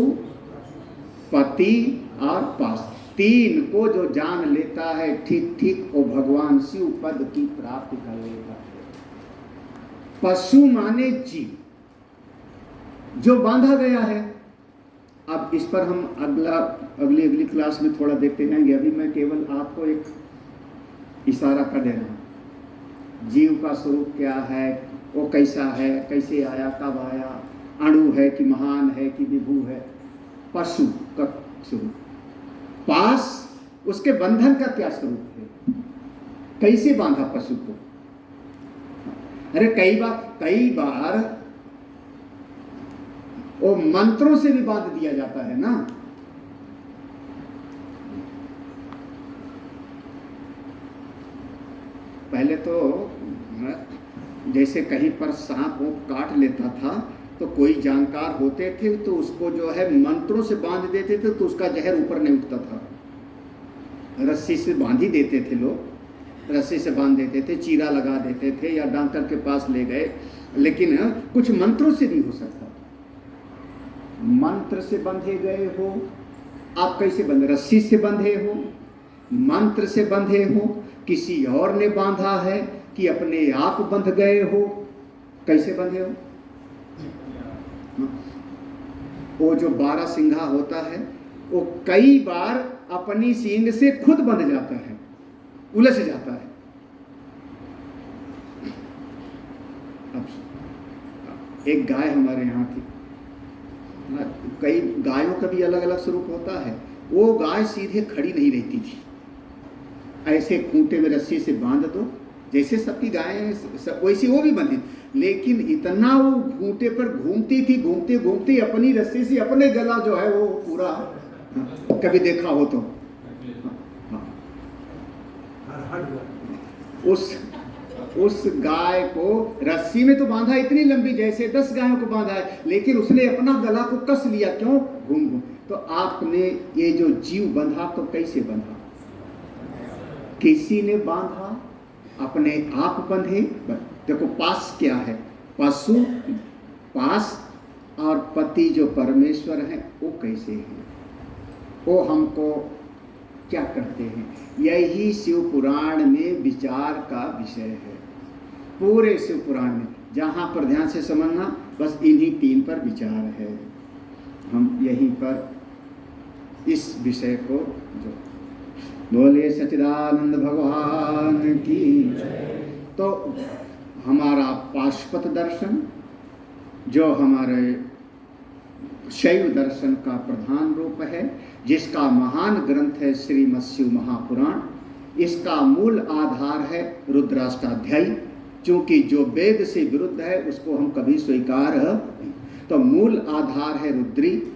पति और पाश। 3 को जो जान लेता है ठीक ठीक वो भगवान शिव पद की प्राप्ति कर लेता है। पशु माने जीव जो बांधा गया है। अब इस पर हम अगली क्लास में थोड़ा देखते जाएंगे। अभी मैं केवल आपको एक इशारा कर दे रहा हूँ। जीव का स्वरूप क्या है, वो कैसा है, कैसे आया, कब आया, अणु है कि महान है कि विभु है। पशु का स्वरूप। पास, उसके बंधन का क्या स्वरूप है, कैसे बांधा पशु को। अरे कई बार वो मंत्रों से भी बांध दिया जाता है ना। पहले तो जैसे कहीं पर सांप वो काट लेता था तो कोई जानकार होते थे तो उसको जो है मंत्रों से बांध देते थे तो उसका जहर ऊपर नहीं उठता था। रस्सी से बांध ही देते थे लोग, रस्सी से बांध देते थे, चीरा लगा देते थे या डॉक्टर के पास ले गए। लेकिन कुछ मंत्रों से भी हो सकता। मंत्र से बंधे गए हो आप, कैसे बंधे? रस्सी से बंधे हो, मंत्र से बंधे हो, किसी और ने बांधा है कि अपने आप बंध गए हो, कैसे बंधे हो? वो जो 12 सिंघा होता है वो कई बार अपनी सींग से खुद बंध जाता है, उलझ जाता है। अब एक गाय हमारे यहाँ थी, कई गायों का भी अलग अलग स्वरूप होता है। वो गाय सीधे खड़ी नहीं रहती थी, ऐसे खूंटे में रस्सी से बांध दो, जैसे सबकी गायें वैसी वो भी बंधी, लेकिन इतना वो खूंटे पर घूमती थी, घूमते घूमते अपनी रस्सी से अपने गला जो है वो पूरा, कभी देखा हो तो उस गाय को रस्सी में तो बांधा इतनी लंबी जैसे 10 गायों को बांधा है, लेकिन उसने अपना गला को कस लिया। क्यों? घूम घूम। तो आपने ये जो जीव बंधा तो कैसे बंधा? किसी ने बांधा, अपने आप बंधे। देखो पास क्या है? पशु, पास और पति जो परमेश्वर हैं वो कैसे हैं, वो हमको क्या करते हैं, यही शिव पुराण में विचार का विषय है। पूरे शिव पुराण में जहाँ पर ध्यान से समझना, बस इन्हीं 3 पर विचार है। हम यहीं पर इस विषय को जो बोले सच्चिदानंद भगवान की। तो हमारा पाशुपत दर्शन जो हमारे शैव दर्शन का प्रधान रूप है, जिसका महान ग्रंथ है श्रीमद् शिव महापुराण, इसका मूल आधार है रुद्राष्टाध्यायी। क्योंकि जो वेद से विरुद्ध है उसको हम कभी स्वीकार नहीं, तो मूल आधार है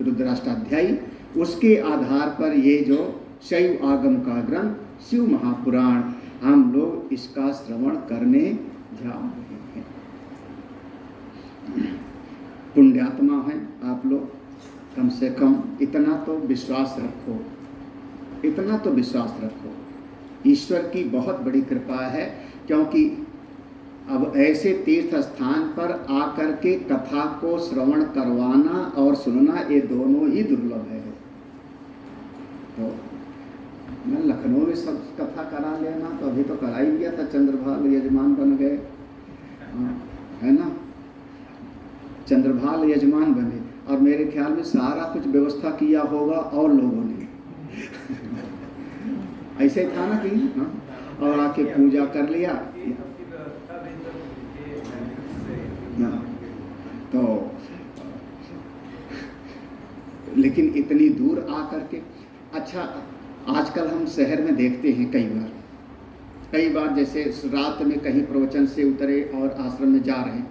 रुद्राष्टाध्यायी। उसके आधार पर ये जो शैव आगम का ग्रंथ शिव महापुराण, हम लोग इसका श्रवण करने जा रहे हैं। पुण्यात्मा हैं आप लोग, कम से कम इतना तो विश्वास रखो, इतना तो विश्वास रखो। ईश्वर की बहुत बड़ी कृपा है, क्योंकि अब ऐसे तीर्थ स्थान पर आकर के कथा को श्रवण करवाना और सुनना, ये दोनों ही दुर्लभ है। तो मैं लखनऊ में सब कथा करा लेना, तो अभी तो करा ही लिया था, चंद्रभाल यजमान बन गए, है ना, चंद्रभाल यजमान बने, और मेरे ख्याल में सारा कुछ व्यवस्था किया होगा और लोगों ने ऐसे ही था ना कि हाँ, और आके पूजा कर लिया। तो लेकिन इतनी दूर आकर के, अच्छा आजकल हम शहर में देखते हैं कई बार जैसे रात में कहीं प्रवचन से उतरे और आश्रम में जा रहे हैं,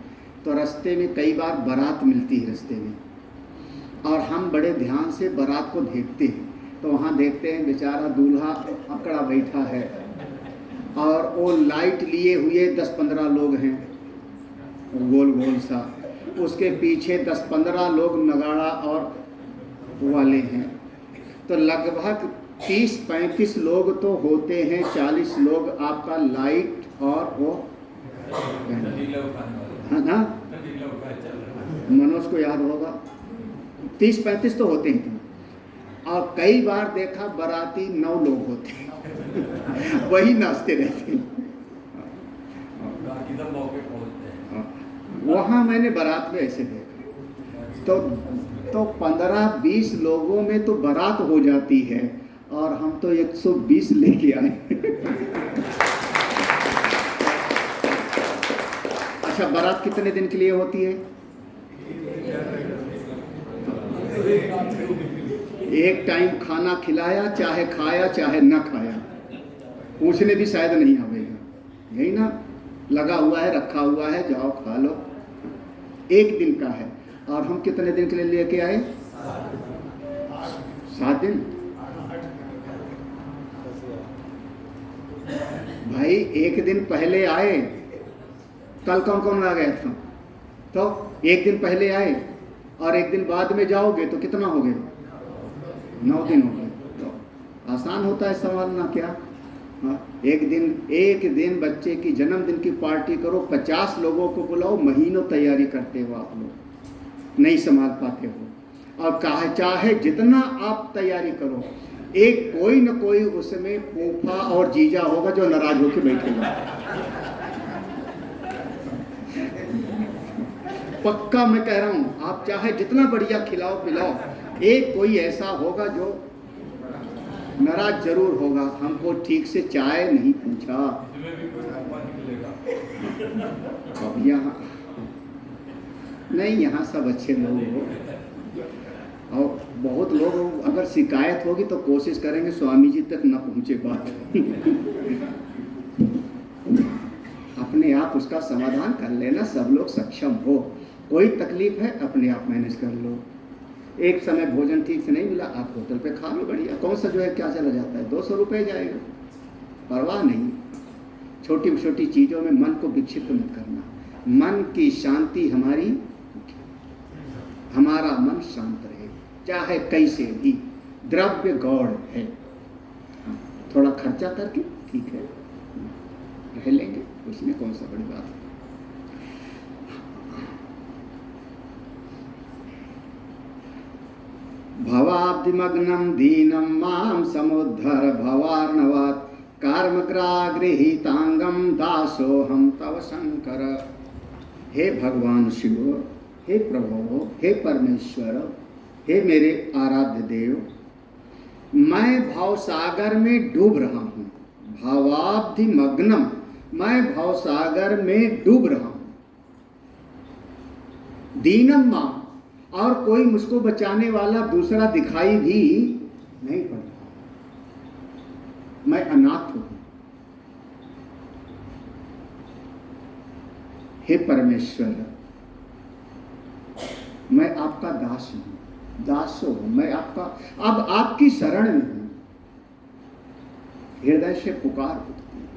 तो रास्ते में कई बार बारात मिलती है रास्ते में, और हम बड़े ध्यान से बारात को देखते हैं, तो वहाँ देखते हैं बेचारा दूल्हा अकड़ा बैठा है और वो लाइट लिए हुए 10-15 लोग हैं, गोल गोल सा, उसके पीछे 10-15 लोग नगाड़ा और वाले हैं, तो लगभग 30-35 लोग तो होते हैं, 40 लोग आपका लाइट और वो है ना, मनोज को याद होगा, 30-35 तो होते हैं। और कई बार देखा बाराती 9 लोग होते हैं वही नाचते रहते हैं। वहाँ मैंने बारात में ऐसे देखा, तो 15-20 लोगों में तो बारात हो जाती है और हम तो 120 लेके आए अच्छा, बारात कितने दिन के लिए होती है? एक टाइम खाना खिलाया, चाहे खाया चाहे न खाया, पूछने भी शायद नहीं आवेगा, यही ना, लगा हुआ है, रखा हुआ है, जाओ खा लो। एक दिन का है और हम कितने दिन के लिए लेके आए? 7 दिन। भाई एक दिन पहले आए, कल कौन कौन आ गया था, तो एक दिन पहले आए और एक दिन बाद में जाओगे तो कितना हो गए? 9 दिन हो गए। तो आसान होता है संभालना क्या? हाँ, एक दिन बच्चे की जन्मदिन की पार्टी करो, 50 लोगों को बुलाओ, महीनों तैयारी करते हो आप लोग, नहीं संभाल पाते हो। और चाहे जितना आप तैयारी करो, एक कोई न कोई उसमें फूफा और जीजा होगा जो नाराज होकर बैठेगा, पक्का मैं कह रहा हूँ। आप चाहे जितना बढ़िया खिलाओ पिलाओ, एक कोई ऐसा होगा जो नाराज जरूर होगा, हमको ठीक से चाय नहीं पूछा। अब यहाँ नहीं, यहाँ सब अच्छे लोग हो, और बहुत लोग अगर शिकायत होगी तो कोशिश करेंगे स्वामी जी तक न पहुँचे बात अपने आप उसका समाधान कर लेना, सब लोग सक्षम हो, कोई तकलीफ है अपने आप मैनेज कर लो। एक समय भोजन ठीक से नहीं मिला, आप होटल पे खा लो बढ़िया, कौन सा जो है क्या चला जाता है, 200 रुपये जाएगा, परवाह नहीं। छोटी छोटी चीज़ों में मन को विक्षिप्त मत करना, मन की शांति हमारा मन शांत रहे, चाहे कैसे भी। द्रव्य गौड़ है, थोड़ा खर्चा करके ठीक है रह लेंगे, उसमें कौन सा बड़ी बात है। भवाब्धिमग्नं दीनं मां समुद्धर भवार्णवात् कर्मग्रागृहीतांगं दासोऽहं तव शंकर। हे भगवान शिव, हे प्रभु, हे परमेश्वर, हे मेरे आराध्य देव, मैं भावसागर में डूब रहा हूँ। भावाब्धिमग्नम, मैं भावसागर में डूब रहा हूँ। दीनम मां, और कोई मुझको बचाने वाला दूसरा दिखाई भी नहीं पड़ रहा, मैं अनाथ हूं। हे परमेश्वर, मैं आपका दास हूं, दासो हूं, मैं आपका अब आपकी शरण में हूं। हृदय से पुकार उठती है,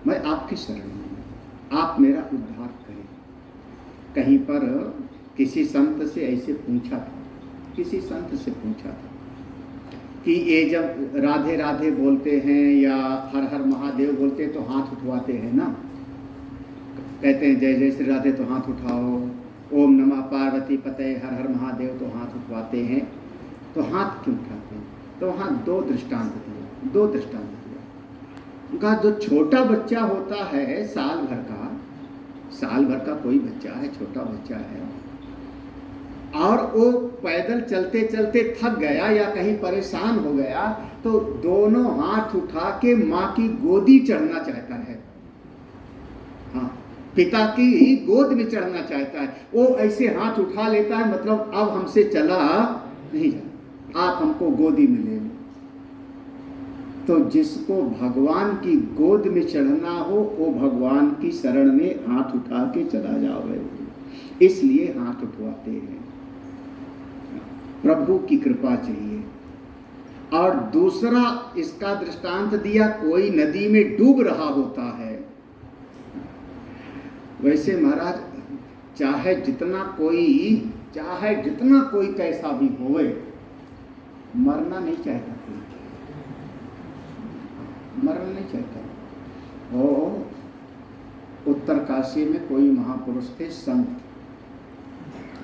मैं आपकी शरण में हूं, आप मेरा उद्धार करें। कहीं पर किसी संत से ऐसे पूछा था, किसी संत से पूछा था कि ये जब राधे राधे बोलते हैं या हर हर महादेव बोलते हैं तो हाथ उठवाते हैं ना, कहते हैं जय जय श्री राधे तो हाथ उठाओ, ओम नमः पार्वती पते हर हर महादेव तो हाथ उठवाते हैं, तो हाथ क्यों उठाते हैं? तो वहाँ दो दृष्टांत दिया। उनका जो छोटा बच्चा होता है साल भर का कोई बच्चा है, छोटा बच्चा है, और वो पैदल चलते चलते थक गया या कहीं परेशान हो गया, तो दोनों हाथ उठा के माँ की गोदी चढ़ना चाहता है, हाँ, पिता की गोद में चढ़ना चाहता है। वो ऐसे हाथ उठा लेता है, मतलब अब हमसे चला नहीं जाता, आप हमको गोदी में ले लो। तो जिसको भगवान की गोद में चढ़ना हो वो भगवान की शरण में हाथ उठा के चला जाओगे, इसलिए हाथ उठवाते हैं। प्रभु की कृपा चाहिए, और दूसरा इसका दृष्टांत दिया, कोई नदी में डूब रहा होता है। वैसे महाराज चाहे जितना कोई कैसा भी होवे, मरना नहीं चाहता कोई, मरना नहीं चाहता। वो उत्तर काशी में कोई महापुरुष थे, संत,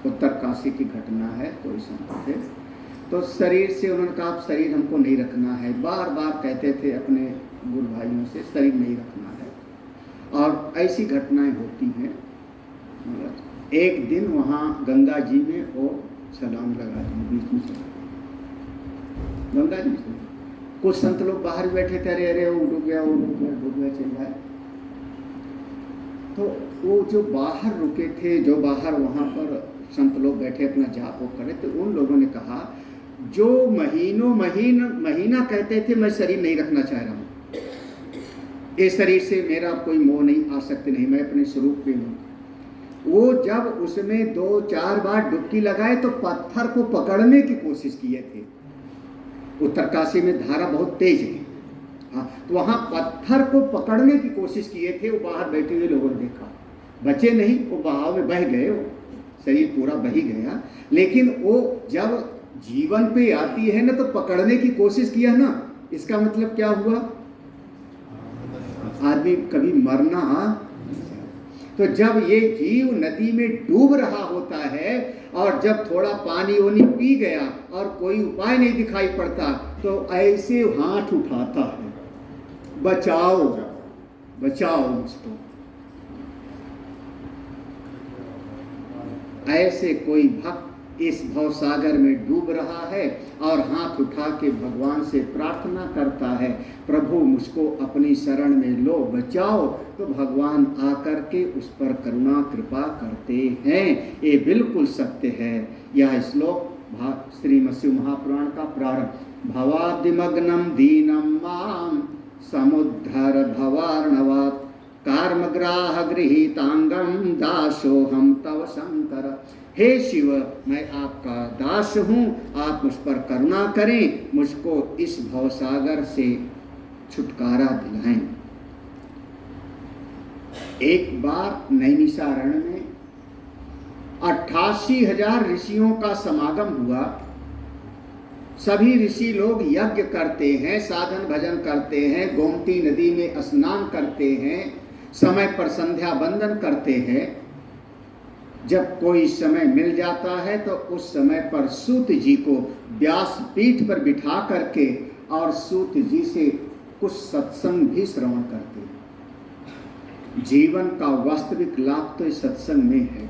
उत्तर काशी की घटना है, कोई संत थे, तो शरीर से उन्होंने कहा शरीर हमको नहीं रखना है, बार बार कहते थे अपने गुरु भाइयों से शरीर नहीं रखना है। और ऐसी घटनाएं होती हैं। एक दिन वहाँ गंगा जी में वो छलांग लगा दी, बीच में चला गंगा जी से। कुछ संत लोग बाहर बैठे थे, अरे अरे वो डूब गया, वो डूब गया चल रहा है। तो वो जो बाहर रुके थे, जो बाहर वहाँ पर संत लोग बैठे अपना जाप वो करे, तो उन लोगों ने कहा जो महीना कहते थे मैं शरीर नहीं रखना चाह रहा हूँ, इस शरीर से मेरा कोई मोह नहीं, आसक्ति नहीं, मैं अपने स्वरूप पे हूँ। वो जब उसमें 2-4 बार डुबकी लगाए तो पत्थर को पकड़ने की कोशिश किए थे। उत्तरकाशी में धारा बहुत तेज है, हाँ, तो वहाँ पत्थर को पकड़ने की कोशिश किए थे। वो बाहर बैठे हुए लोगों ने देखा, बचे नहीं, वो बहाव में बह गए, वो शरीर पूरा बही गया। लेकिन वो जब जीवन पे आती है ना, तो पकड़ने की कोशिश किया ना, इसका मतलब क्या हुआ, आदमी कभी मरना। तो जब ये जीव नदी में डूब रहा होता है और जब थोड़ा पानी वानी पी गया और कोई उपाय नहीं दिखाई पड़ता, तो ऐसे हाथ उठाता है, बचाओ बचाओ मुझको। ऐसे कोई भक्त इस भवसागर में डूब रहा है और हाथ उठा के भगवान से प्रार्थना करता है, प्रभु मुझको अपनी शरण में लो, बचाओ, तो भगवान आकर के उस पर करुणा कृपा करते हैं। ये बिल्कुल सत्य है। यह श्लोक श्रीमद् शिव महापुराण का प्रारंभ, भवाब्धिमग्नं दीनं मां समुद्धर भवार्णवात् कार्मग्राह गृहीतांगम दासोहम तव शंकर। हे शिव, मैं आपका दास हूँ, आप मुझ पर करुणा करें, मुझको इस भवसागर से छुटकारा दिलाएं। एक बार नैमिषारण्य में 88,000 ऋषियों का समागम हुआ। सभी ऋषि लोग यज्ञ करते हैं, साधन भजन करते हैं, गोमती नदी में स्नान करते हैं, समय पर संध्या बंदन करते हैं। जब कोई समय मिल जाता है तो उस समय पर सूत जी को व्यास पीठ पर बिठा करके और सूत जी से कुछ सत्संग भी श्रवण करते हैं। जीवन का वास्तविक लाभ तो इस सत्संग में है।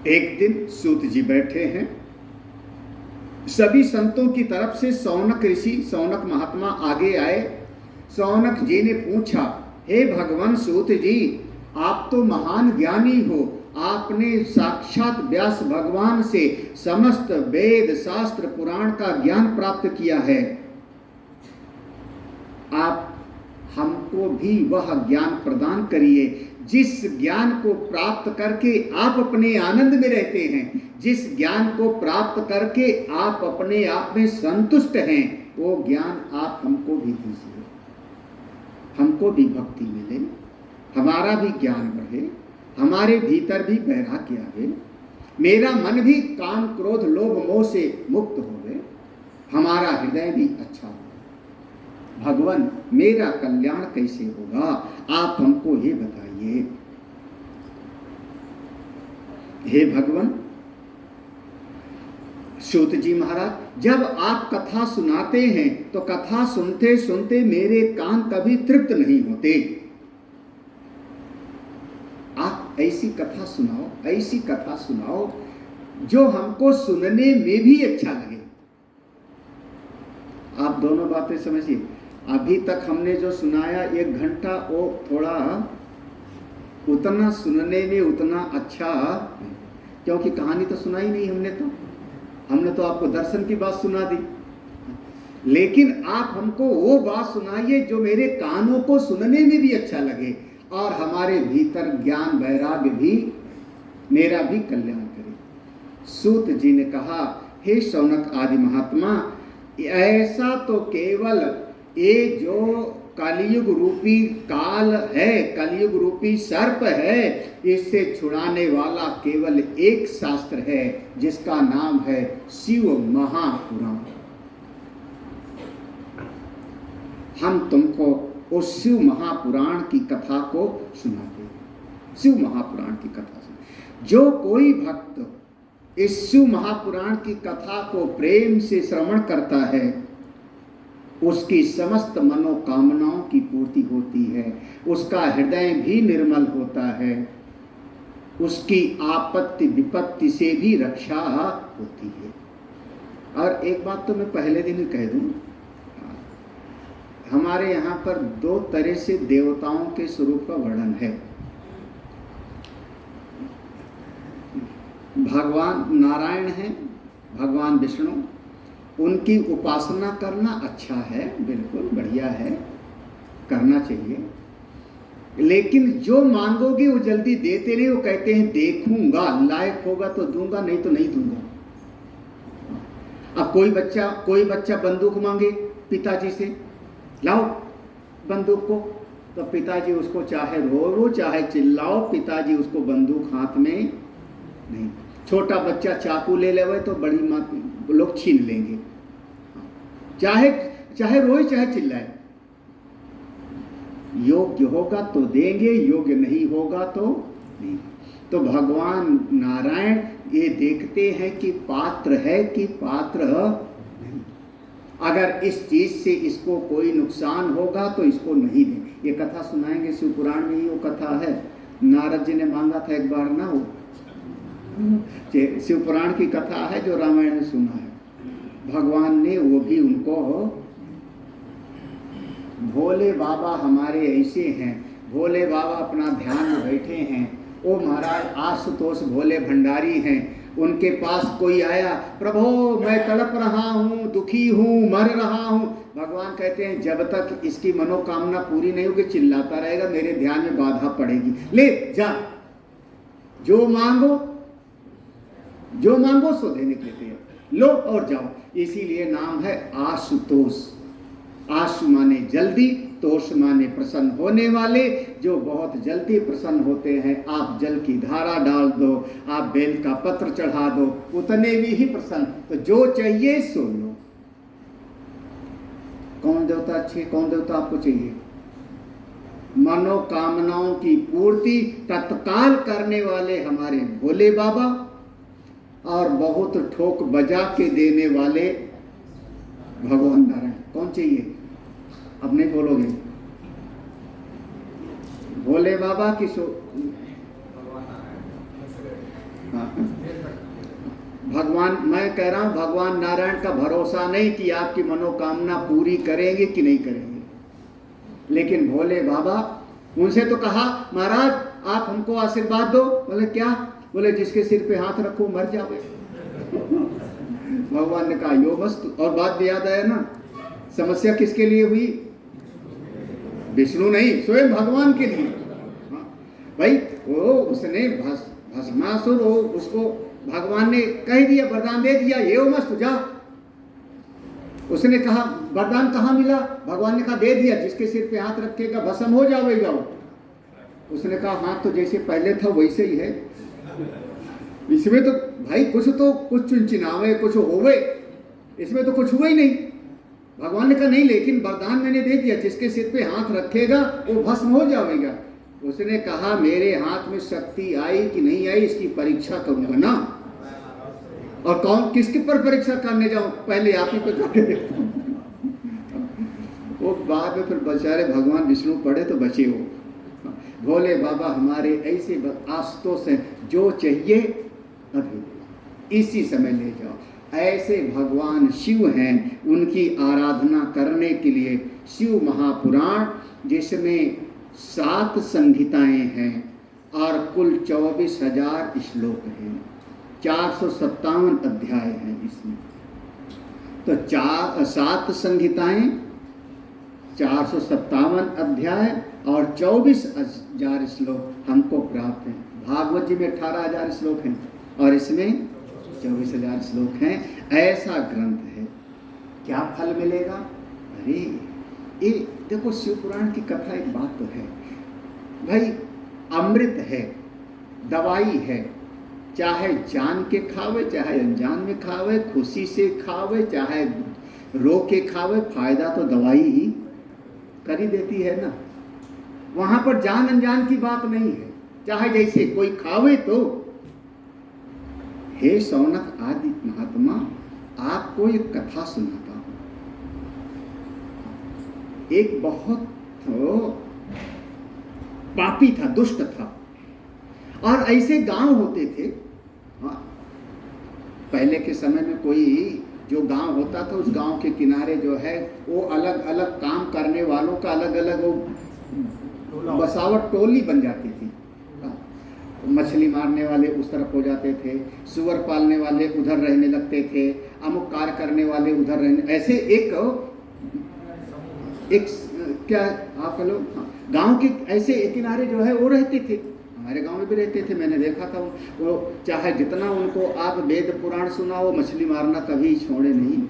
एक दिन सूत जी बैठे हैं, सभी संतों की तरफ से सौनक ऋषि, सौनक महात्मा आगे आए। सौनक जी ने पूछा, हे भगवान सूत जी, आप तो महान ज्ञानी हो, आपने साक्षात व्यास भगवान से समस्त वेद शास्त्र पुराण का ज्ञान प्राप्त किया है, आप हमको भी वह ज्ञान प्रदान करिए जिस ज्ञान को प्राप्त करके आप अपने आनंद में रहते हैं, जिस ज्ञान को प्राप्त करके आप अपने आप में संतुष्ट हैं, वो ज्ञान आप हमको भी दीजिए, हमको भी भक्ति मिले, हमारा भी ज्ञान बढ़े, हमारे भीतर भी वैराग्य आवे, मेरा मन भी काम क्रोध लोभ मोह से मुक्त होवे, हमारा हृदय भी अच्छा हो। भगवान मेरा कल्याण कैसे होगा, आप हमको ये बताइए। हे भगवान, सूत जी महाराज, जब आप कथा सुनाते हैं तो कथा सुनते सुनते मेरे कान कभी तृप्त नहीं होते। आप ऐसी कथा सुनाओ, ऐसी कथा सुनाओ जो हमको सुनने में भी अच्छा लगे। आप दोनों बातें समझिए। अभी तक हमने जो सुनाया 1 घंटा, वो थोड़ा उतना सुनने में उतना अच्छा, क्योंकि कहानी तो सुनाई नहीं हमने तो आपको दर्शन की बात सुना दी, लेकिन आप हमको वो बात सुनाइए जो मेरे कानों को सुनने में भी अच्छा लगे और हमारे भीतर ज्ञान वैराग्य भी, मेरा भी कल्याण करे। सूत जी ने कहा, हे शौनक आदि महात्मा, ऐसा तो केवल ये जो कलयुग रूपी काल है, कलयुग रूपी सर्प है, इससे छुड़ाने वाला केवल एक शास्त्र है जिसका नाम है शिव महापुराण। हम तुमको उस शिव महापुराण की कथा को सुनाते हैं। शिव महापुराण की कथा सुन, जो कोई भक्त इस शिव महापुराण की कथा को प्रेम से श्रवण करता है, उसकी समस्त मनोकामनाओं की पूर्ति होती है, उसका हृदय भी निर्मल होता है, उसकी आपत्ति विपत्ति से भी रक्षा होती है। और एक बात तो मैं पहले दिन ही कह दूं, हमारे यहाँ पर दो तरह से देवताओं के स्वरूप का वर्णन है। भगवान नारायण हैं, भगवान विष्णु, उनकी उपासना करना अच्छा है, बिल्कुल बढ़िया है, करना चाहिए। लेकिन जो मांगोगे वो जल्दी देते नहीं, वो कहते हैं देखूंगा, लायक होगा तो दूंगा, नहीं तो नहीं दूंगा। अब कोई बच्चा बंदूक मांगे पिताजी से, लाओ बंदूक को, तो पिताजी उसको चाहे रो चाहे चिल्लाओ, पिताजी उसको बंदूक हाथ में नहीं। छोटा बच्चा चाकू ले लेवे तो बड़ी माँ लोग छीन लेंगे, चाहे रोए चाहे चिल्लाए। योग्य होगा तो देंगे, योग्य नहीं होगा तो नहीं। तो भगवान नारायण ये देखते हैं कि पात्र है कि पात्र नहीं। अगर इस चीज से इसको कोई नुकसान होगा तो इसको नहीं दें। ये कथा सुनाएंगे, शिव पुराण में ही वो कथा है। नारद जी ने मांगा था एक बार ना, वो शिव पुराण की कथा है जो रामायण में सुना है। भगवान ने वो भी उनको, भोले बाबा हमारे ऐसे हैं, भोले बाबा अपना ध्यान में बैठे हैं। ओ महाराज आशुतोष भोले भंडारी हैं, उनके पास कोई आया, प्रभु मैं तड़प रहा हूँ, दुखी हूँ, मर रहा हूँ। भगवान कहते हैं जब तक इसकी मनोकामना पूरी नहीं होगी चिल्लाता रहेगा, मेरे ध्यान में बाधा पड़ेगी। ले जा, जो मांगो सो देने के लिए लो और जाओ। इसीलिए नाम है आशुतोष। आशु माने जल्दी, तोष माने प्रसन्न होने वाले, जो बहुत जल्दी प्रसन्न होते हैं। आप जल की धारा डाल दो, आप बेल का पत्र चढ़ा दो, उतने भी ही प्रसन्न। तो जो चाहिए सो लो। कौन देवता अच्छे, कौन देवता आपको चाहिए? मनोकामनाओं की पूर्ति तत्काल करने वाले हमारे भोले बाबा, और बहुत ठोक बजा के देने वाले भगवान नारायण। कौन चाहिए? अब नहीं बोलोगे। भोले बाबा की भगवान, मैं कह रहा हूं भगवान नारायण का भरोसा नहीं कि आपकी मनोकामना पूरी करेंगे कि नहीं करेंगे। लेकिन भोले बाबा, उनसे तो कहा महाराज आप हमको आशीर्वाद दो। बोले क्या? बोले जिसके सिर पे हाथ रखो मर जाओगे। भगवान ने कहा यो मस्त। और बात भी याद आया ना, समस्या किसके लिए हुई? विष्णु नहीं, स्वयं भगवान के लिए। भाई वो उसने भस्मासुर, उसको भगवान ने कह दिया, वरदान दे दिया, ये मस्त जा। उसने कहा वरदान कहाँ मिला? भगवान ने कहा दे दिया, जिसके सिर पे हाथ रखेगा भस्म हो जाएगा वो। उसने कहा हाथ तो जैसे पहले था वैसे ही है, इसमें तो भाई कुछ चुनचिनावे कुछ होवे, इसमें तो कुछ हुआ ही नहीं। भगवान ने कहा नहीं, लेकिन वरदान मैंने दे दिया, जिसके सिर पे हाथ रखेगा वो भस्म हो जाएगा। उसने कहा मेरे हाथ में शक्ति आई कि नहीं आई इसकी परीक्षा करूंगा ना। और कौन किसके पर परीक्षा करने जाऊं? पहले आप ही पे करके देखता हूं। वो बाद में फिर बेचारे भगवान विष्णु पड़े तो बचे हो। भोले बाबा हमारे ऐसे आशुतोष हैं, जो चाहिए अभी इसी समय ले जाओ। ऐसे भगवान शिव हैं, उनकी आराधना करने के लिए शिव महापुराण, जिसमें 7 संहिताएं हैं और कुल 24,000 श्लोक हैं, 457 अध्याय हैं इसमें। तो 7 संहिताएं, 457 अध्याय और 24,000 श्लोक हमको प्राप्त हैं। भागवत जी में 18,000 श्लोक हैं और इसमें 24,000 श्लोक हैं, ऐसा ग्रंथ है। क्या फल मिलेगा? अरे ये देखो, शिव पुराण की कथा एक बात तो है भाई, अमृत है, दवाई है, चाहे जान के खावे चाहे अनजान में खावे, खुशी से खावे चाहे रो के खावे, फायदा तो दवाई ही कर ही देती है ना। वहां पर जान अनजान की बात नहीं है, चाहे जैसे कोई खावे तो। हे शौनक आदि महात्मा, आपको एक कथा सुनाता हूं। एक बहुत पापी था, दुष्ट था, और ऐसे गांव होते थे। पहले के समय में कोई जो गांव होता था, उस गांव के किनारे जो है वो अलग अलग काम करने वालों का अलग अलग वो बसावट टोली बन जाती थी। मछली मारने वाले उस तरफ हो जाते थे, सुअर पालने वाले उधर रहने लगते थे, अमुक कार्य करने वाले उधर रहने, ऐसे एक क्या आप लोग गांव के ऐसे एक किनारे जो है वो रहते थे। हमारे गांव में भी रहते थे, मैंने देखा था। वो चाहे जितना उनको आप वेद पुराण सुनाओ, मछली मारना कभी छोड़े नहीं।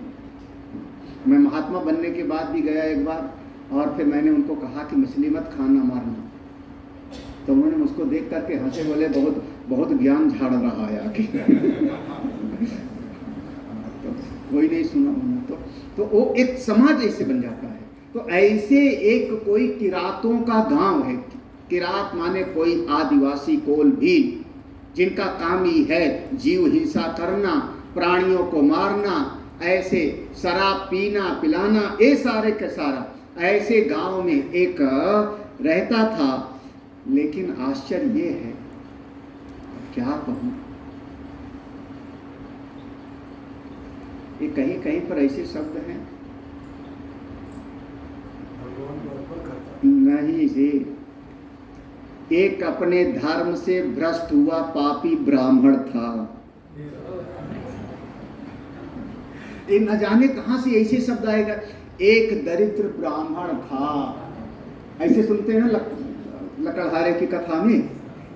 मैं महात्मा बनने के बाद भी गया एक बार, और फिर मैंने उनको कहा कि मछली मत खाना मारना, तो उन्होंने मुझको देख करके हंसे, बोले बहुत बहुत ज्ञान झाड़ रहा है आके। तो कोई नहीं सुना होना, तो वो एक समाज ऐसे बन जाता है। तो ऐसे एक कोई किरातों का गांव है। किरात माने कोई आदिवासी कोल भी, जिनका काम ही है जीव हिंसा करना, प्राणियों को मारना, ऐसे शराब पीना पिलाना, ये सारे के सारा ऐसे गांव में एक रहता था। लेकिन आश्चर्य ये है, क्या कहूं, ये कहीं कहीं पर ऐसे शब्द हैं नहीं जी। एक अपने धर्म से भ्रष्ट हुआ पापी ब्राह्मण था। ये न जाने कहां से ऐसे शब्द आएगा। एक दरिद्र ब्राह्मण था, ऐसे सुनते हैं ना लकड़हारे की कथा में।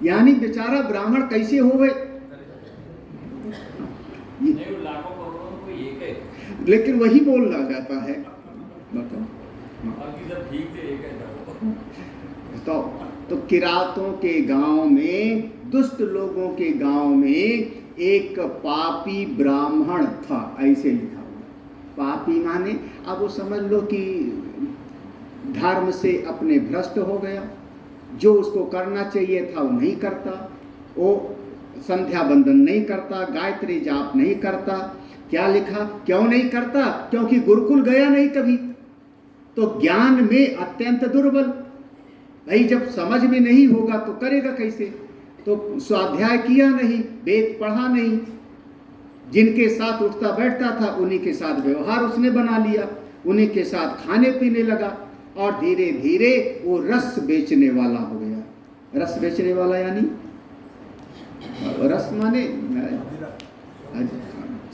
यानी बेचारा ब्राह्मण कैसे हो गए, लेकिन वही बोलना जाता है। तो किरातों के गांव में, दुष्ट लोगों के गांव में एक पापी ब्राह्मण था, ऐसे लिखा हुआ। पापी माने अब वो समझ लो कि धर्म से अपने भ्रष्ट हो गया, जो उसको करना चाहिए था वो नहीं करता, वो संध्या बंदन नहीं करता, गायत्री जाप नहीं करता। क्या लिखा, क्यों नहीं करता? क्योंकि गुरुकुल गया नहीं कभी, तो ज्ञान में अत्यंत दुर्बल। भाई जब समझ में नहीं होगा तो करेगा कैसे? तो स्वाध्याय किया नहीं, वेद पढ़ा नहीं, जिनके साथ उठता बैठता था उन्हीं के साथ व्यवहार उसने बना लिया, उन्हीं के साथ खाने पीने लगा, और धीरे धीरे वो रस बेचने वाला हो गया। रस बेचने वाला यानी रस माने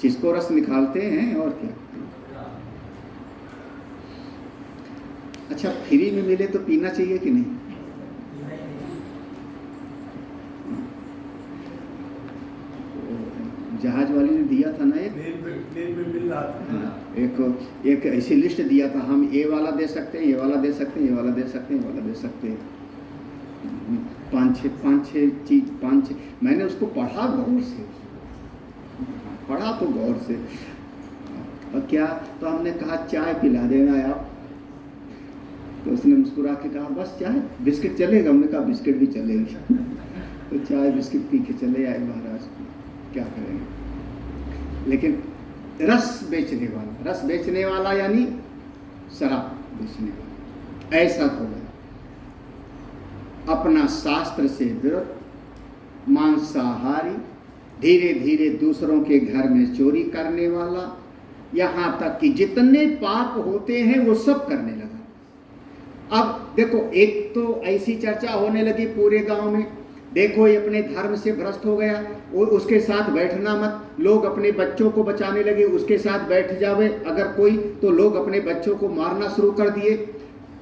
जिसको रस निकालते हैं, और क्या। अच्छा, फ्री में मिले तो पीना चाहिए कि नहीं? जहाज वाले ने दिया था ना एक ऐसी लिस्ट दिया था, हम ये वाला दे सकते हैं, ये वाला दे सकते हैं, ये वाला दे सकते हैं, ये वाला दे सकते हैं। पाँच छः चीज मैंने उसको पढ़ा गौर से, पढ़ा तो गौर से। और क्या, तो हमने कहा चाय पिला देना आप। तो उसने मुस्कुरा के कहा बस चाय, बिस्किट चलेगा? हमने कहा बिस्किट भी चलेगा। तो चाय बिस्किट पी के चले आए महाराज, क्या करेंगे। लेकिन रस बेचने वाला, रस बेचने वाला यानी शराब बेचने वाला, ऐसा हो गया। अपना शास्त्र से विरुद्ध, मांसाहारी, धीरे धीरे दूसरों के घर में चोरी करने वाला, यहाँ तक कि जितने पाप होते हैं वो सब करने लगा। अब देखो, एक तो ऐसी चर्चा होने लगी पूरे गांव में, देखो ये अपने धर्म से भ्रष्ट हो गया, और उसके साथ बैठना मत। लोग अपने बच्चों को बचाने लगे, उसके साथ बैठ जावे अगर कोई, तो लोग अपने बच्चों को मारना शुरू कर दिए।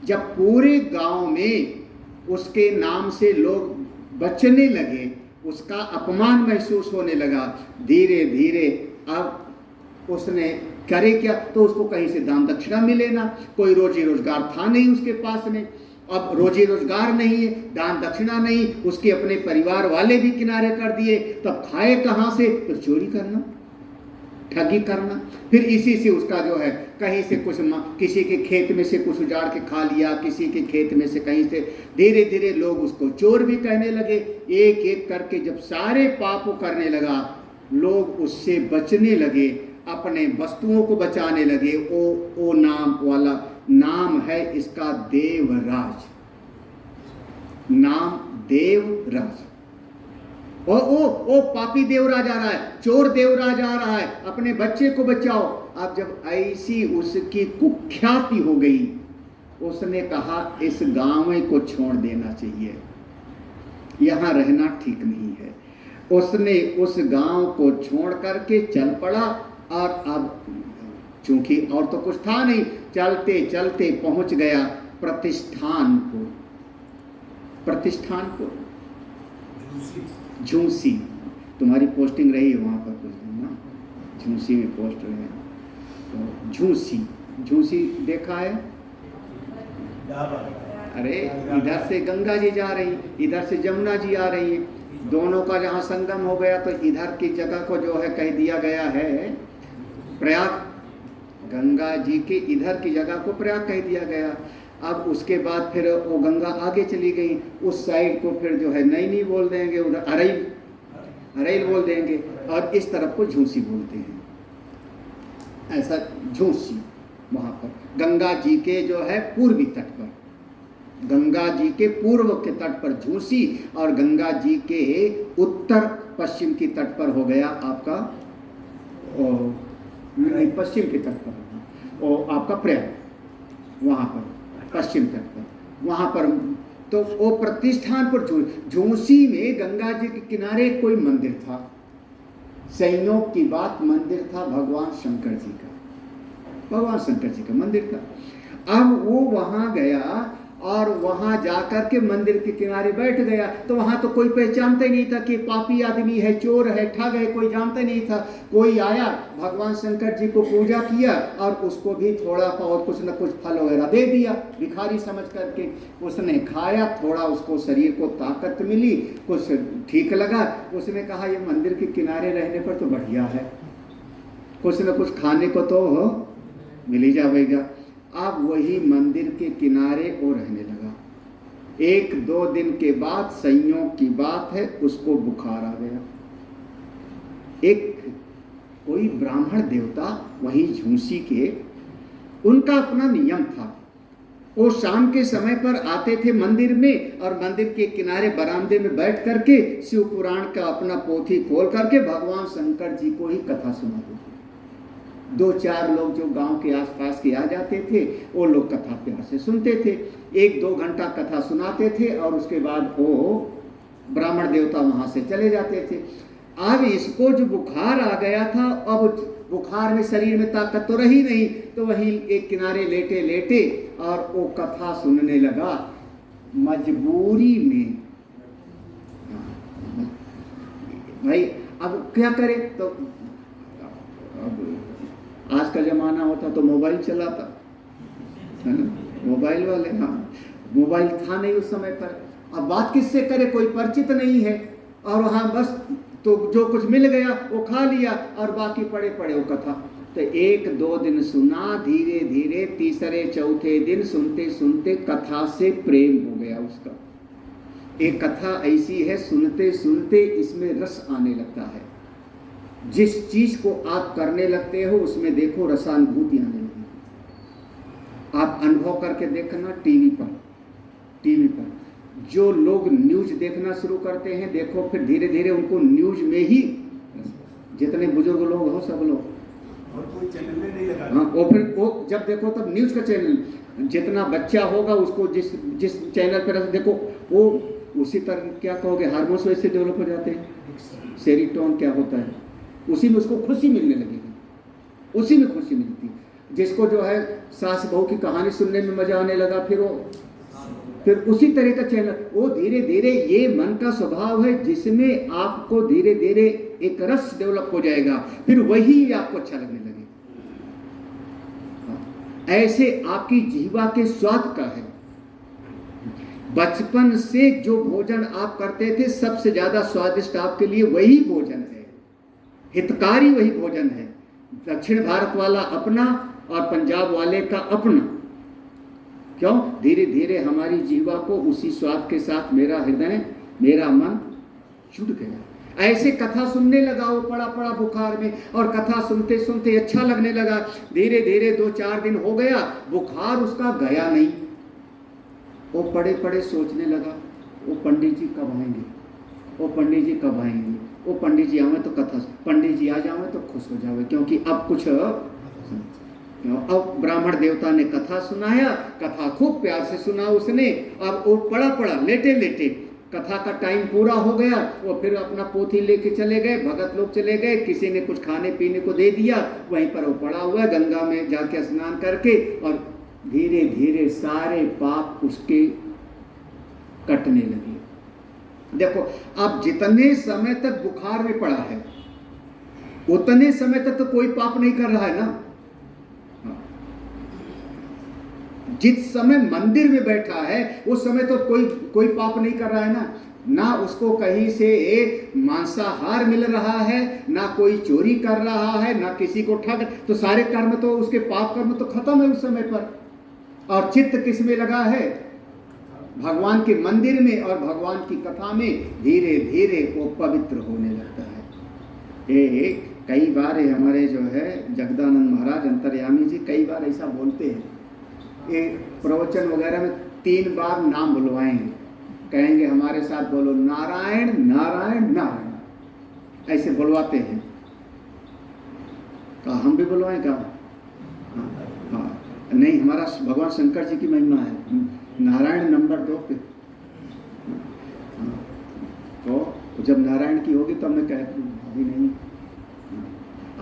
जब पूरे गांव में उसके नाम से लोग बचने लगे, उसका अपमान महसूस होने लगा। धीरे धीरे अब उसने करे क्या, तो उसको कहीं से दान दक्षिणा मिले ना, कोई रोजी रोजगार था नहीं उसके पास में। अब रोजी रोजगार नहीं है, दान दक्षिणा नहीं, उसके अपने परिवार वाले भी किनारे कर दिए, तब खाए कहाँ से? तो चोरी करना, ठगी करना। फिर इसी से उसका जो है कहीं से कुछ किसी के खेत में से कुछ उजाड़ के खा लिया, किसी के खेत में से कहीं से, धीरे धीरे लोग उसको चोर भी कहने लगे। एक एक करके जब सारे पापों करने लगा, लोग उससे बचने लगे, अपने वस्तुओं को बचाने लगे। ओ नाम वाला नाम है इसका देवराज, नाम देवराज। और ओ पापी देवराज आ रहा है, चोर देवराज आ रहा है, अपने बच्चे को बचाओ। अब जब ऐसी उसकी कुख्याति हो गई, उसने कहा इस गांव को छोड़ देना चाहिए, यहां रहना ठीक नहीं है। उसने उस गांव को छोड़ करके चल पड़ा। और अब चूंकि और तो कुछ था नहीं, चलते चलते पहुंच गया प्रतिष्ठानपुर। प्रतिष्ठानपुर झूसी, तुम्हारी पोस्टिंग रही है वहां पर कुछ दिन ना, झूसी में पोस्ट रहे हैं। तो झूसी देखा है? अरे इधर से गंगा जी जा रही, इधर से जमुना जी आ रही है, दोनों का जहाँ संगम हो गया, तो इधर की जगह को जो है कह दिया गया है प्रयाग। गंगा जी के इधर की जगह को प्रयाग कह दिया गया। अब उसके बाद फिर वो गंगा आगे चली गई, उस साइड को फिर जो है नैनी बोल देंगे, उधर अरैल बोल देंगे, और इस तरफ को झूसी बोलते हैं। ऐसा झूसी वहाँ पर गंगा जी के जो है पूर्वी तट पर, गंगा जी के पूर्व के तट पर झूसी, और गंगा जी के उत्तर पश्चिम की तट पर हो गया आपका पश्चिम के तट पर और आपका प्रयाग, वहाँ पर पश्चिम तट पर, वहाँ पर। तो वो प्रतिष्ठान पर झूसी में गंगा जी के किनारे कोई मंदिर था, संयोग की बात, मंदिर था भगवान शंकर जी का, भगवान शंकर जी का मंदिर था। अब वो वहाँ गया और वहाँ जाकर के मंदिर के किनारे बैठ गया, तो वहाँ तो कोई पहचानता ही नहीं था कि पापी आदमी है, चोर है, ठग है, कोई जानता नहीं था। कोई आया, भगवान शंकर जी को पूजा किया और उसको भी थोड़ा और कुछ न कुछ फल वगैरह दे दिया, भिखारी समझ करके। उसने खाया, थोड़ा उसको शरीर को ताकत मिली, कुछ ठीक लगा। उसने कहा ये मंदिर के किनारे रहने पर तो बढ़िया है, कुछ न कुछ खाने को तो मिल ही जाएगा। अब वही मंदिर के किनारे वो रहने लगा। 1-2 दिन के बाद संयोग की बात है, उसको बुखार आ गया। एक कोई ब्राह्मण देवता वही झूसी के, उनका अपना नियम था, वो शाम के समय पर आते थे मंदिर में, और मंदिर के किनारे बरामदे में बैठ करके शिव पुराण का अपना पोथी खोल करके भगवान शंकर जी को ही कथा सुनाते थे। 2-4 लोग जो गांव के आसपास के आ जाते थे, वो लोग कथा प्यार से सुनते थे। 1-2 घंटा कथा सुनाते थे और उसके बाद वो ब्राह्मण देवता वहां से चले जाते थे। अब इसको जो बुखार आ गया था, अब बुखार में शरीर में ताकत तो रही नहीं, तो वहीं एक किनारे लेटे लेटे और वो कथा सुनने लगा मजबूरी में। भाई अब क्या करे, तो अब आज का जमाना होता तो मोबाइल चलाता है ना, मोबाइल वाले, हाँ मोबाइल था नहीं उस समय पर। अब बात किससे करे, कोई परिचित नहीं है, और वहाँ बस तो जो कुछ मिल गया वो खा लिया और बाकी पड़े पड़े वो कथा। तो 1-2 दिन सुना, धीरे धीरे 3-4 दिन सुनते सुनते कथा से प्रेम हो गया उसका। एक कथा ऐसी है, सुनते सुनते इसमें रस आने लगता है। जिस चीज को आप करने लगते हो उसमें देखो रसानुभूति आने लगती। आप अनुभव करके देखना, टीवी पर जो लोग न्यूज देखना शुरू करते हैं, देखो फिर धीरे धीरे उनको न्यूज में ही, जितने बुजुर्ग लोग हो सब लोग, और कोई चैनल में नहीं लगा। हाँ, वो फिर वो जब देखो तब न्यूज का चैनल, जितना बच्चा होगा उसको जिस चैनल पर देखो, वो उसी तरह क्या कहोगे, हार्मोन्स वैसे डेवलप हो जाते हैं, सेरोटोनिन क्या होता है, उसी में उसको खुशी मिलने लगेगी, उसी में खुशी मिलती है। जिसको जो है सास बहू की कहानी सुनने में मजा आने लगा, फिर वो फिर उसी तरह का चैनल, वो धीरे धीरे, ये मन का स्वभाव है जिसमें आपको धीरे धीरे एक रस डेवलप हो जाएगा, फिर वही आपको अच्छा लगने लगेगा। ऐसे आपकी जीवा के स्वाद का है। बचपन से जो भोजन आप करते थे सबसे ज्यादा स्वादिष्ट आपके लिए वही भोजन है, हितकारी वही भोजन है। दक्षिण भारत वाला अपना और पंजाब वाले का अपना। क्यों? धीरे धीरे हमारी जीवा को उसी स्वाद के साथ मेरा हृदय, मेरा मन जुड़ गया। ऐसे कथा सुनने लगा, वो पड़ा पड़ा बुखार में, और कथा सुनते सुनते अच्छा लगने लगा। धीरे धीरे 2-4 दिन हो गया, बुखार उसका गया नहीं। वो पड़े पड़े सोचने लगा, वो पंडित जी कब आएंगे, वो पंडित जी कब आएंगे, वो पंडित जी आवे तो कथा, पंडित जी आ जावे तो खुश हो जावे, क्योंकि अब कुछ, अब ब्राह्मण देवता ने कथा सुनाया, कथा खूब प्यार से सुना उसने। अब वो पड़ा पड़ा लेटे लेटे, कथा का टाइम पूरा हो गया, वो फिर अपना पोथी लेके चले गए, भगत लोग चले गए, किसी ने कुछ खाने पीने को दे दिया, वहीं पर वो पड़ा हुआ गंगा में जाके स्नान करके, और धीरे धीरे सारे पाप उसके कटने लगे। देखो, अब जितने समय तक बुखार में पड़ा है उतने समय तक तो कोई पाप नहीं कर रहा है ना। जिस समय मंदिर में बैठा है उस समय तो कोई पाप नहीं कर रहा है ना उसको कहीं से मांसाहार मिल रहा है, ना कोई चोरी कर रहा है, ना किसी को ठग, तो सारे कर्म तो उसके पाप कर्म तो खत्म है उस समय पर। और चित्त किस में लगा है? भगवान के मंदिर में और भगवान की कथा में। धीरे धीरे वो पवित्र होने लगता है। ये कई बार हमारे जो है जगदानंद महाराज अंतर्यामी जी कई बार ऐसा बोलते हैं, ये प्रवचन वगैरह में 3 बार नाम बुलवाएंगे, कहेंगे हमारे साथ बोलो नारायण नारायण नारायण, ऐसे बुलवाते हैं। तो हम भी बुलवाएं का? हाँ, नहीं, हमारा भगवान शंकर जी की महिमा है, नारायण नंबर 2 पे। तो जब नारायण की होगी तो मैं कहती हूँ अभी नहीं,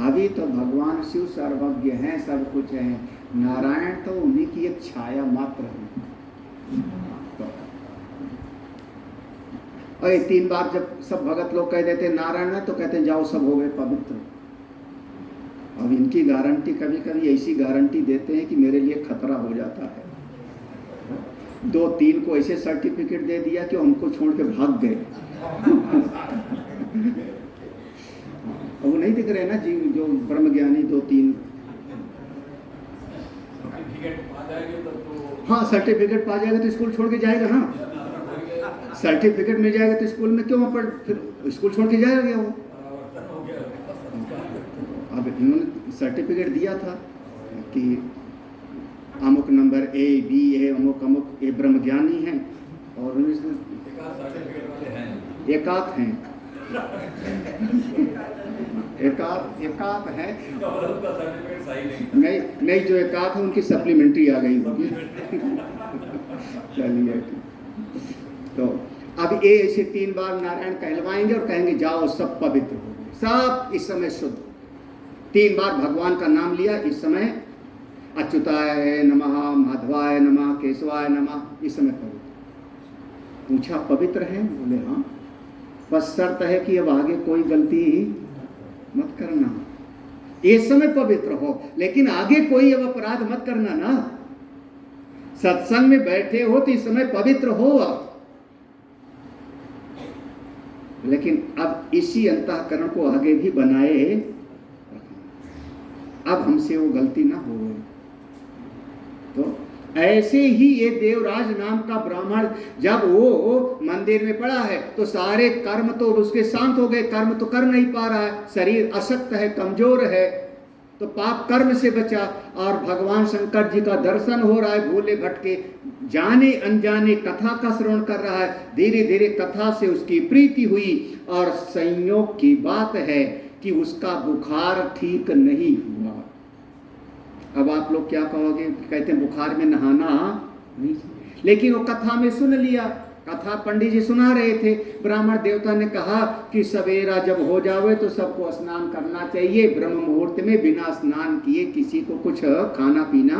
अभी तो भगवान शिव सर्वज्ञ हैं, सब कुछ है। नारायण तो उन्हीं की एक छाया मात्र है। और ये 3 बार जब सब भगत लोग कह देते नारायण है तो कहते हैं जाओ सब हो गए पवित्र। अब इनकी गारंटी, कभी कभी ऐसी गारंटी देते हैं कि मेरे लिए खतरा हो जाता है। 2-3 को ऐसे सर्टिफिकेट दे दिया कि हमको छोड़ के भाग गए। वो नहीं दिख रहे ना जी, जो ब्रह्मज्ञानी 2-3, हाँ सर्टिफिकेट पा जाएगा तो स्कूल छोड़ के जाएगा ना। सर्टिफिकेट मिल जाएगा तो स्कूल में क्यों पढ़, फिर स्कूल छोड़ के जाएगा वो। अब इन्होंने सर्टिफिकेट दिया था कि अमुक नंबर A-B है, अमुक अमुक, ये ब्रह्मज्ञानी हैं, और एकात हैं, एकात है नहीं, जो एकात है उनकी सप्लीमेंट्री आ गई होगी। चलिए, तो अब ये ऐसे 3 बार नारायण कहलवाएंगे और कहेंगे जाओ सब पवित्र हो गए, सब इस समय शुद्ध। 3 बार भगवान का नाम लिया, इस समय अच्युताय नमः, माधवाय नमः, केशवाय नमः, इस समय पवित्र। पूछा पवित्र है? बोले हाँ, बस शर्त है कि अब आगे कोई गलती मत करना, इस समय पवित्र हो, लेकिन आगे कोई अब अपराध मत करना ना। सत्संग में बैठे हो तो इस समय पवित्र हो, लेकिन अब इसी अंतःकरण को आगे भी बनाए, अब हमसे वो गलती ना हो। तो ऐसे ही ये देवराज नाम का ब्राह्मण जब वो मंदिर में पड़ा है तो सारे कर्म तो उसके शांत हो गए, कर्म तो कर नहीं पा रहा है, शरीर अशक्त है, कमजोर है, तो पाप कर्म से बचा। और भगवान शंकर जी का दर्शन हो रहा है, भूले भटके जाने अनजाने कथा का श्रवण कर रहा है। धीरे धीरे कथा से उसकी प्रीति हुई, और संयोग की बात है कि उसका बुखार ठीक नहीं हुआ। अब आप लोग क्या कहोगे? कहते हैं बुखार में नहाना नहीं, लेकिन वो कथा में सुन लिया, कथा पंडित जी सुना रहे थे, ब्राह्मण देवता ने कहा कि सवेरा जब हो जावे तो सबको स्नान करना चाहिए, ब्रह्म मुहूर्त में बिना स्नान किए किसी को कुछ खाना पीना।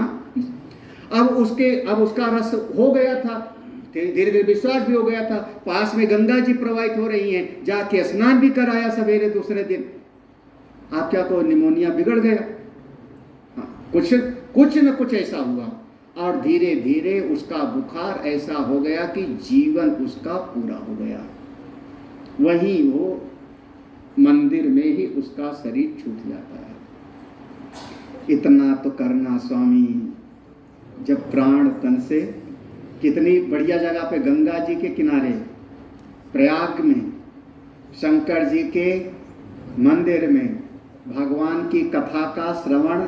अब उसका रस हो गया था, धीरे धीरे विश्वास भी हो गया था। पास में गंगा जी प्रवाहित हो रही हैं, जाके स्नान भी कराया सवेरे दूसरे दिन। आप क्या कहो, निमोनिया बिगड़ गया। हाँ, कुछ न कुछ ऐसा हुआ और धीरे धीरे उसका बुखार ऐसा हो गया कि जीवन उसका पूरा हो गया। वहीं वो मंदिर में ही उसका शरीर छूट जाता है। इतना तो करना स्वामी, जब प्राण तन से। कितनी बढ़िया जगह पे, गंगा जी के किनारे प्रयाग में शंकर जी के मंदिर में भगवान की कथा का श्रवण।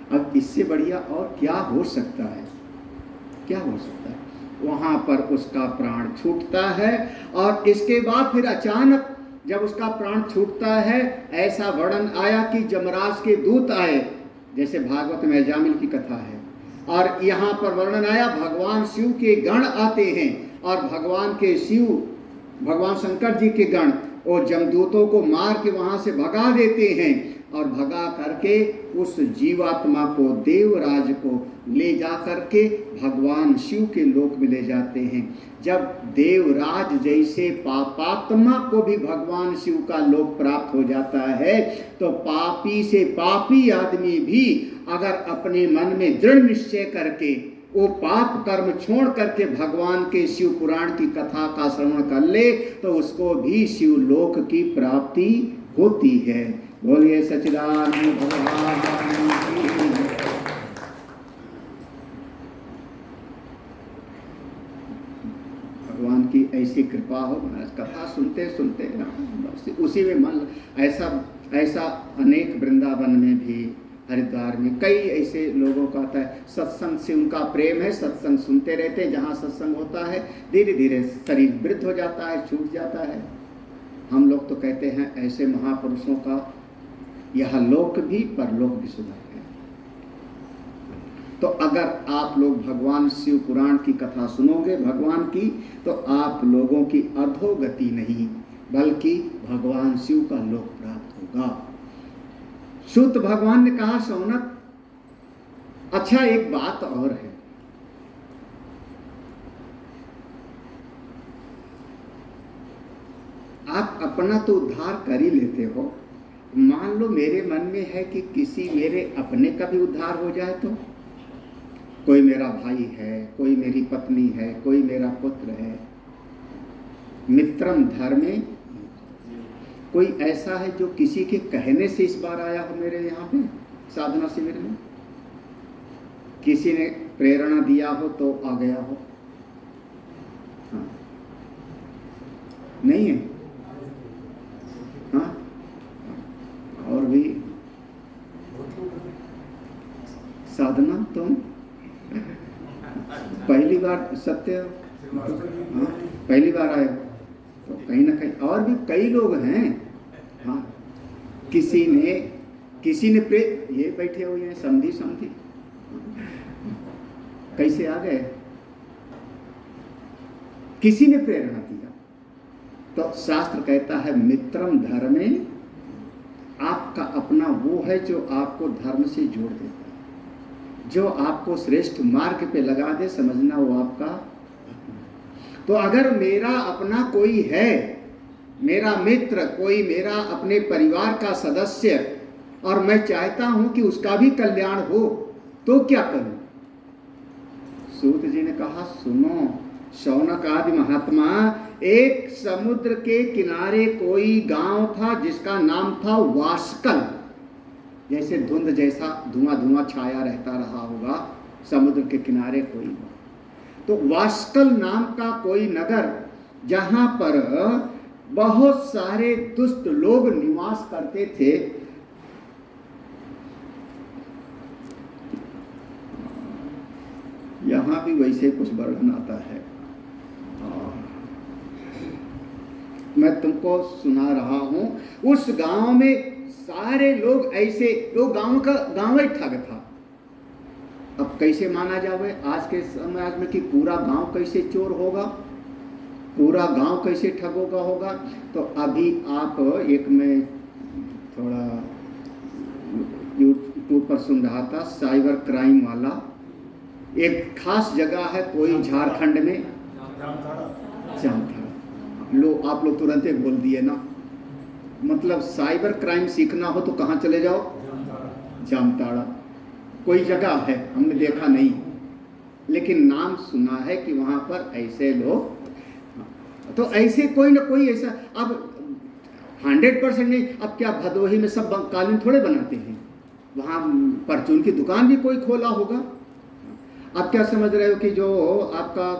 अब इससे बढ़िया और क्या हो सकता है, क्या हो सकता है। वहां पर उसका प्राण छूटता है और इसके बाद फिर अचानक जब उसका प्राण छूटता है, ऐसा वर्णन आया कि जमराज के दूत आए, जैसे भागवत में अजामिल की कथा है। और यहाँ पर वर्णन आया भगवान शिव के गण आते हैं और भगवान के शिव, भगवान शंकर जी के गण और जमदूतों को मार के वहाँ से भगा देते हैं और भगा करके उस जीवात्मा को, देवराज को ले जा करके भगवान शिव के लोक में ले जाते हैं। जब देवराज जैसे पापात्मा को भी भगवान शिव का लोक प्राप्त हो जाता है, तो पापी से पापी आदमी भी अगर अपने मन में दृढ़ निश्चय करके वो पाप कर्म छोड़ करके भगवान के शिव पुराण की कथा का श्रवण कर ले, तो उसको भी शिवलोक की प्राप्ति होती है। बोलिए सच्चिदानंद भगवान की। भगवान की ऐसी कृपा हो, कथा सुनते सुनते बस उसी में मन। ऐसा अनेक वृंदावन में भी, हरिद्वार में कई ऐसे लोगों का आता है, सत्संग से उनका प्रेम है, सत्संग सुनते रहते हैं। जहाँ सत्संग होता है धीरे धीरे शरीर वृद्ध हो जाता है, छूट जाता है। हम लोग तो कहते हैं ऐसे महापुरुषों का यह लोक भी परलोक भी सुधर है। तो अगर आप लोग भगवान शिव पुराण की कथा सुनोगे भगवान की, तो आप लोगों की अधोगति नहीं बल्कि भगवान शिव का लोक प्राप्त होगा। सूत भगवान ने कहा, शौनक अच्छा एक बात और है, आप अपना तो उद्धार कर ही लेते हो, मान लो मेरे मन में है कि किसी मेरे अपने का भी उद्धार हो जाए, तो कोई मेरा भाई है, कोई मेरी पत्नी है, कोई मेरा पुत्र है, मित्रम धर्मे, कोई ऐसा है जो किसी के कहने से इस बार आया हो मेरे यहाँ पे साधना शिविर में, किसी ने प्रेरणा दिया हो तो आ गया हो? हाँ, नहीं है? हाँ, और भी साधना तुम पहली बार सत्य, हाँ, पहली बार आए तो कहीं ना कहीं और भी कई लोग हैं। हाँ, किसी ने ये बैठे हुए हैं समझी कैसे आ गए, किसी ने प्रेरणा दिया। तो शास्त्र कहता है मित्रम धर्मे, आपका अपना वो है जो आपको धर्म से जोड़ देता है, जो आपको श्रेष्ठ मार्ग पे लगा दे, समझना वो आपका। तो अगर मेरा अपना कोई है, मेरा मित्र, कोई मेरा अपने परिवार का सदस्य, और मैं चाहता हूं कि उसका भी कल्याण हो, तो क्या करूं? सूत जी ने कहा, सुनो शौनक आदि महात्मा, एक समुद्र के किनारे कोई गांव था जिसका नाम था वास्कल। जैसे धुंध जैसा धुआं धुआं छाया रहता रहा होगा, समुद्र के किनारे कोई, तो वास्कल नाम का कोई नगर, जहां पर बहुत सारे दुष्ट लोग निवास करते थे। यहां भी वैसे कुछ वर्णन आता है, मैं तुमको सुना रहा हूं। उस गांव में सारे लोग ऐसे, तो गांव का गांव ही ठग था। अब कैसे माना जाए आज के समाज में कि पूरा गांव कैसे चोर होगा, पूरा गांव कैसे ठगोगा होगा? तो अभी आप एक, मैं थोड़ा यूट्यूब पर सुन रहा था, साइबर क्राइम वाला एक खास जगह है कोई झारखंड में, जामताड़ा। लो आप लोग तुरंत ही बोल दिए ना। मतलब साइबर क्राइम सीखना हो तो कहाँ चले जाओ? जामताड़ा। कोई जगह है, हमने देखा नहीं, लेकिन नाम सुना है कि वहाँ पर ऐसे लोग, तो ऐसे कोई ना कोई ऐसा, अब 100% नहीं। अब क्या भदोही में सब कालीन थोड़े बनाते हैं? वहाँ परचून की दुकान भी कोई खोला होगा। आप क्या समझ रहे हो कि जो आपका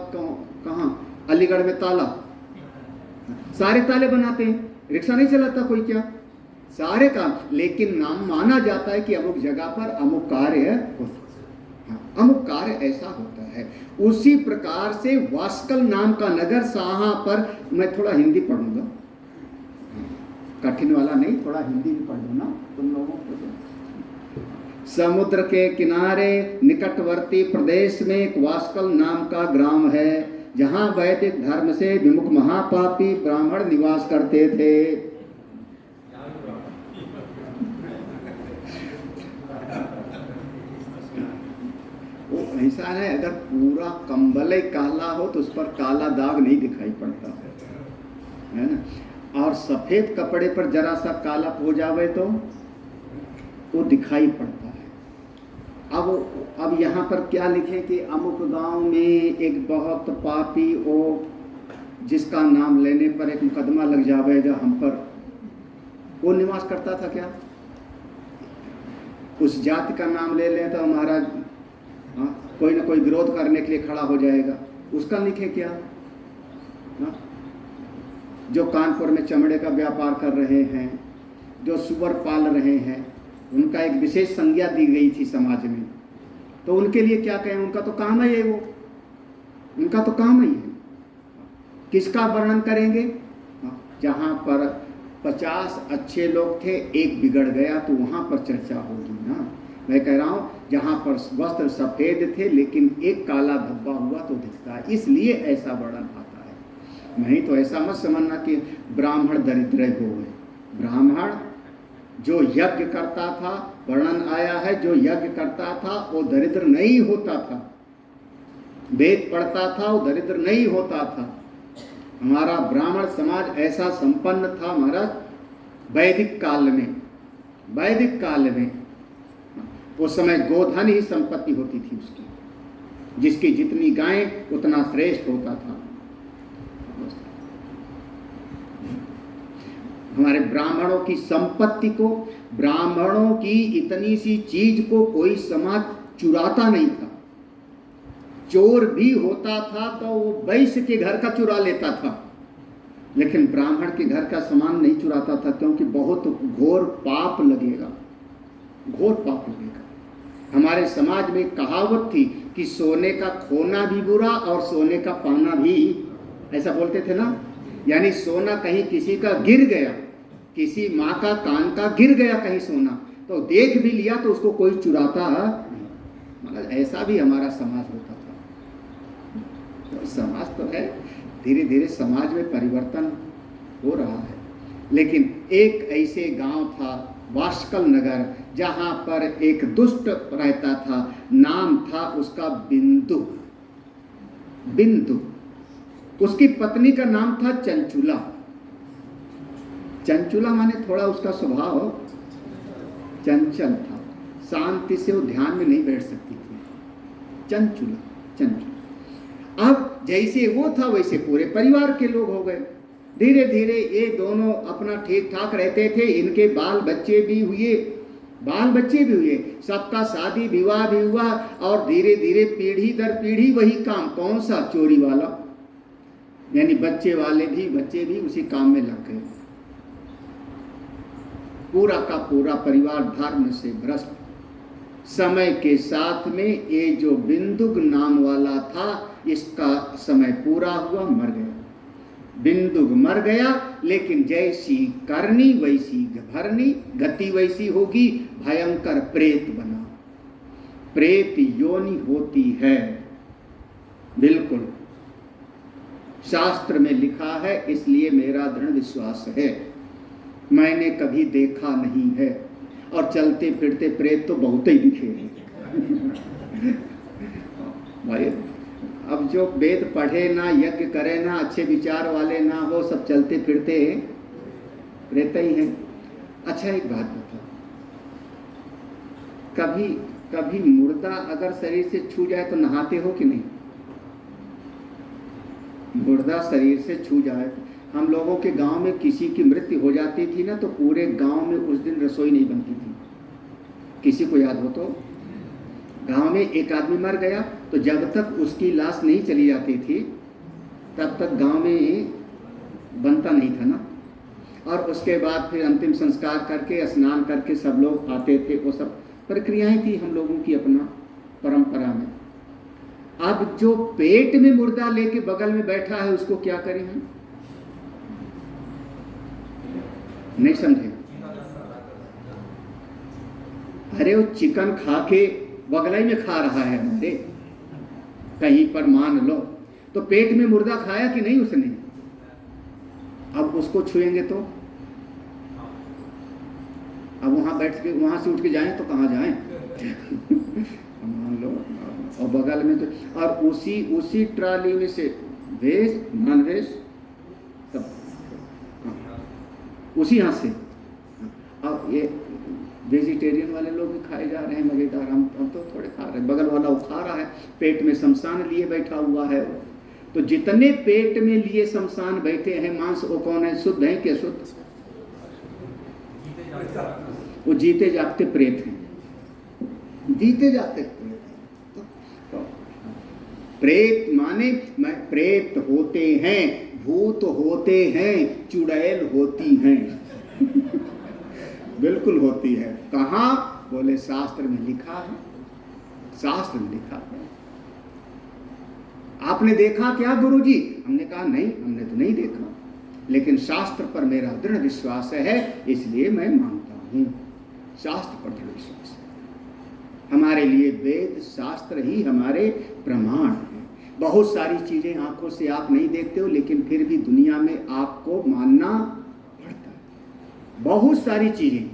कहाँ अलीगढ़ में ताला, सारे ताले बनाते हैं, रिक्शा नहीं चलाता कोई क्या? सारे काम। लेकिन नाम माना जाता है कि अमुक जगह पर अमुक कार्य होता है, अमुक कार्य ऐसा होता है। उसी प्रकार से वास्कल नाम का नगर साहा पर, मैं थोड़ा हिंदी पढ़ूंगा, कठिन वाला नहीं, थोड़ा हिंदी भी पढ़ दो ना तुम लोगों को। समुद्र के किनारे निकटवर्ती प्रदेश में एक वास्कल नाम का ग्राम है, जहां वैदिक धर्म से विमुख महापापी ब्राह्मण निवास करते थे। वो ऐसा है, अगर पूरा कंबल ही काला हो तो उस पर काला दाग नहीं दिखाई पड़ता है ना, और सफेद कपड़े पर जरा सा काला हो जावे तो वो दिखाई पड़ता है। अब यहाँ पर क्या लिखे कि अमुक गांव में एक बहुत पापी हो, जिसका नाम लेने पर एक मुकदमा लग जाएगा हम पर, वो निवास करता था। क्या उस जाति का नाम ले लें तो हमारा कोई ना कोई विरोध करने के लिए खड़ा हो जाएगा, उसका लिखे क्या? जो कानपुर में चमड़े का व्यापार कर रहे हैं, जो सुअर पाल रहे हैं, उनका एक विशेष संज्ञा दी गई थी समाज में, तो उनके लिए क्या कहें? उनका तो काम है वो, उनका तो काम ही है। किसका वर्णन करेंगे? जहाँ पर 50 अच्छे लोग थे, एक बिगड़ गया, तो वहाँ पर चर्चा होगी ना। मैं कह रहा हूँ जहाँ पर वस्त्र सफ़ेद थे लेकिन एक काला धब्बा हुआ तो दिखता है, इसलिए ऐसा वर्णन आता है। नहीं तो ऐसा मत समझना कि ब्राह्मण दरिद्र हो गए। ब्राह्मण जो यज्ञ करता था, वर्णन आया है, जो यज्ञ करता था वो दरिद्र नहीं होता था, वेद पढ़ता था वो दरिद्र नहीं होता था। हमारा ब्राह्मण समाज ऐसा संपन्न था महाराज वैदिक काल में। वैदिक काल में उस समय गोधन ही संपत्ति होती थी उसकी, जिसकी जितनी गायें उतना श्रेष्ठ होता था। हमारे ब्राह्मणों की संपत्ति को, ब्राह्मणों की इतनी सी चीज को कोई समाज चुराता नहीं था। चोर भी होता था तो वो वैश्य के घर का चुरा लेता था, लेकिन ब्राह्मण के घर का सामान नहीं चुराता था, क्योंकि बहुत घोर पाप लगेगा, घोर पाप लगेगा। हमारे समाज में कहावत थी कि सोने का खोना भी बुरा और सोने का पाना भी, ऐसा बोलते थे ना। यानी सोना कहीं किसी का गिर गया, किसी माँ का कान का गिर गया कहीं सोना, तो देख भी लिया तो उसको कोई चुराता, मतलब ऐसा भी हमारा समाज होता था। तो समाज तो है, धीरे धीरे समाज में परिवर्तन हो रहा है। लेकिन एक ऐसे गांव था वास्कल नगर, जहां पर एक दुष्ट रहता था, नाम था उसका बिंदु। बिंदु, उसकी पत्नी का नाम था चंचुला। चंचुला माने थोड़ा उसका स्वभाव चंचल था, शांति से वो ध्यान में नहीं बैठ सकती थी। चंचुला, चंचुला। अब जैसे वो था वैसे पूरे परिवार के लोग हो गए। धीरे धीरे ये दोनों अपना ठीक ठाक रहते थे, इनके बाल बच्चे भी हुए, सबका शादी विवाह भी हुआ, और धीरे धीरे पीढ़ी दर पीढ़ी वही काम, कौन सा? चोरी वाला। यानी बच्चे भी उसी काम में लग गए। पूरा का पूरा परिवार धर्म से भ्रष्ट। समय के साथ में ये जो बिंदुक नाम वाला था, इसका समय पूरा हुआ, मर गया। बिंदुक मर गया, लेकिन जैसी करनी वैसी भरनी, गति वैसी होगी, भयंकर प्रेत बना। प्रेत योनि होती है, बिल्कुल शास्त्र में लिखा है, इसलिए मेरा दृढ़ विश्वास है। मैंने कभी देखा नहीं है, और चलते फिरते प्रेत तो बहुत ही दिखे हैं। भाई अब जो वेद पढ़े ना, यज्ञ करे ना, अच्छे विचार वाले ना हो, सब चलते फिरते रहते ही हैं। अच्छा एक बात बताओ, कभी कभी मुर्दा अगर शरीर से छू जाए तो नहाते हो कि नहीं? मुर्दा शरीर से छू जाए, हम लोगों के गांव में किसी की मृत्यु हो जाती थी ना तो पूरे गांव में उस दिन रसोई नहीं बनती थी। किसी को याद हो तो? गांव में एक आदमी मर गया तो जब तक उसकी लाश नहीं चली जाती थी तब तक गांव में बनता नहीं था ना। और उसके बाद फिर अंतिम संस्कार करके स्नान करके सब लोग आते थे, वो सब प्रक्रियाएं थी हम लोगों की अपना परंपरा में। अब जो पेट में मुर्दा लेके बगल में बैठा है उसको क्या करें हम? नहीं समझे? अरे वो चिकन खा के बगल में खा रहा है हमारे, कहीं पर मान लो तो पेट में मुर्दा खाया कि नहीं उसने? अब उसको छुएंगे तो अब वहां बैठ के वहां से उठ के जाएं तो कहाँ जाएं? मान लो और बगल में तो, और उसी ट्राली में से वेज नॉन वेज सब उसी हाथ से। अब ये वेजिटेरियन वाले लोग भी खाए जा रहे हैं मजेदार, हम तो थोड़े खा रहे हैं, बगल वाला वो खा रहा है, पेट में शमशान लिए बैठा हुआ है। तो जितने पेट में लिए शमशान बैठे हैं मांस, वो कौन है? शुद्ध है कि अशुद्ध? वो जीते जागते प्रेत हैं, जीते जागते प्रेत हैं। तो प्रेत माने प्रेत होते हैं, भूत होते हैं, चुड़ैल होती हैं। बिल्कुल होती है। कहाँ? बोले शास्त्र में लिखा है, शास्त्र में लिखा है। आपने देखा क्या गुरुजी? हमने कहा नहीं, हमने तो नहीं देखा, लेकिन शास्त्र पर मेरा दृढ़ विश्वास है, इसलिए मैं मानता हूं। शास्त्र पर दृढ़ विश्वास है। हमारे लिए वेद शास्त्र ही हमारे प्रमाण है। बहुत सारी चीजें आंखों से आप नहीं देखते हो, लेकिन फिर भी दुनिया में आपको मानना पड़ता है। बहुत सारी चीजें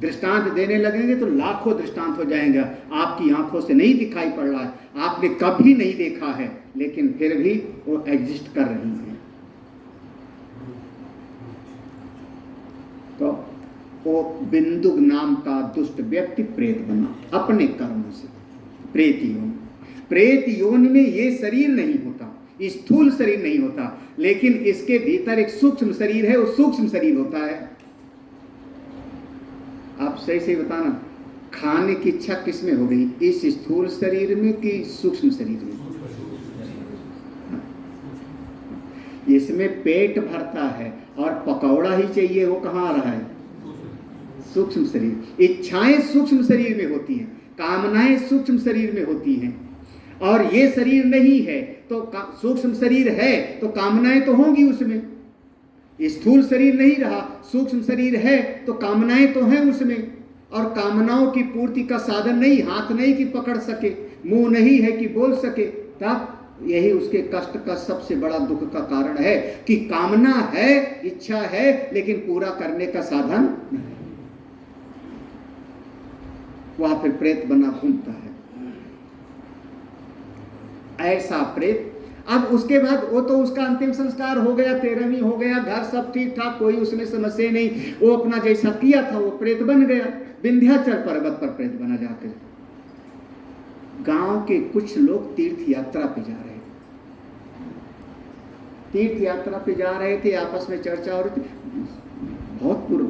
दृष्टांत देने लगेंगे तो लाखों दृष्टांत हो जाएंगे, आपकी आंखों से नहीं दिखाई पड़ रहा है, आपने कभी नहीं देखा है, लेकिन फिर भी वो एग्जिस्ट कर रही हैं। तो वो बिंदु नाम का दुष्ट व्यक्ति प्रेत बना अपने कर्मों से। प्रेत योन में ये शरीर नहीं होता, स्थूल शरीर नहीं होता, लेकिन इसके भीतर एक सूक्ष्म शरीर है, वो सूक्ष्म शरीर होता है। आप सही से बताना, खाने की इच्छा किस में हो गई? इस स्थूल शरीर में कि सूक्ष्म शरीर में? इसमें पेट भरता है और पकौड़ा ही चाहिए, वो कहाँ आ रहा है? सूक्ष्म शरीर। इच्छाएं सूक्ष्म शरीर में होती हैं, कामनाएं सूक्ष्म शरीर में होती हैं। और ये शरीर नहीं है तो सूक्ष्म शरीर है तो कामनाएं तो होंगी उसमें। स्थूल शरीर नहीं रहा, सूक्ष्म शरीर है तो कामनाएं तो हैं उसमें। और कामनाओं की पूर्ति का साधन नहीं, हाथ नहीं कि पकड़ सके, मुंह नहीं है कि बोल सके, तब यही उसके कष्ट का सबसे बड़ा दुख का कारण है कि कामना है, इच्छा है, लेकिन पूरा करने का साधन नहीं। वह फिर प्रेत बना घूमता है, ऐसा प्रेत। अब उसके बाद वो तो उसका अंतिम संस्कार हो गया, 13वीं हो गया, घर सब ठीक ठाक, कोई उसमें समस्या नहीं, वो अपना जैसा किया था वो प्रेत बन गया। विंध्याचल पर्वत पर प्रेत बना जाकर गांव के कुछ लोग तीर्थ यात्रा पे जा रहे थे, तीर्थ यात्रा पे जा रहे थे, आपस में चर्चा हो रही थी। बहुत पूर्व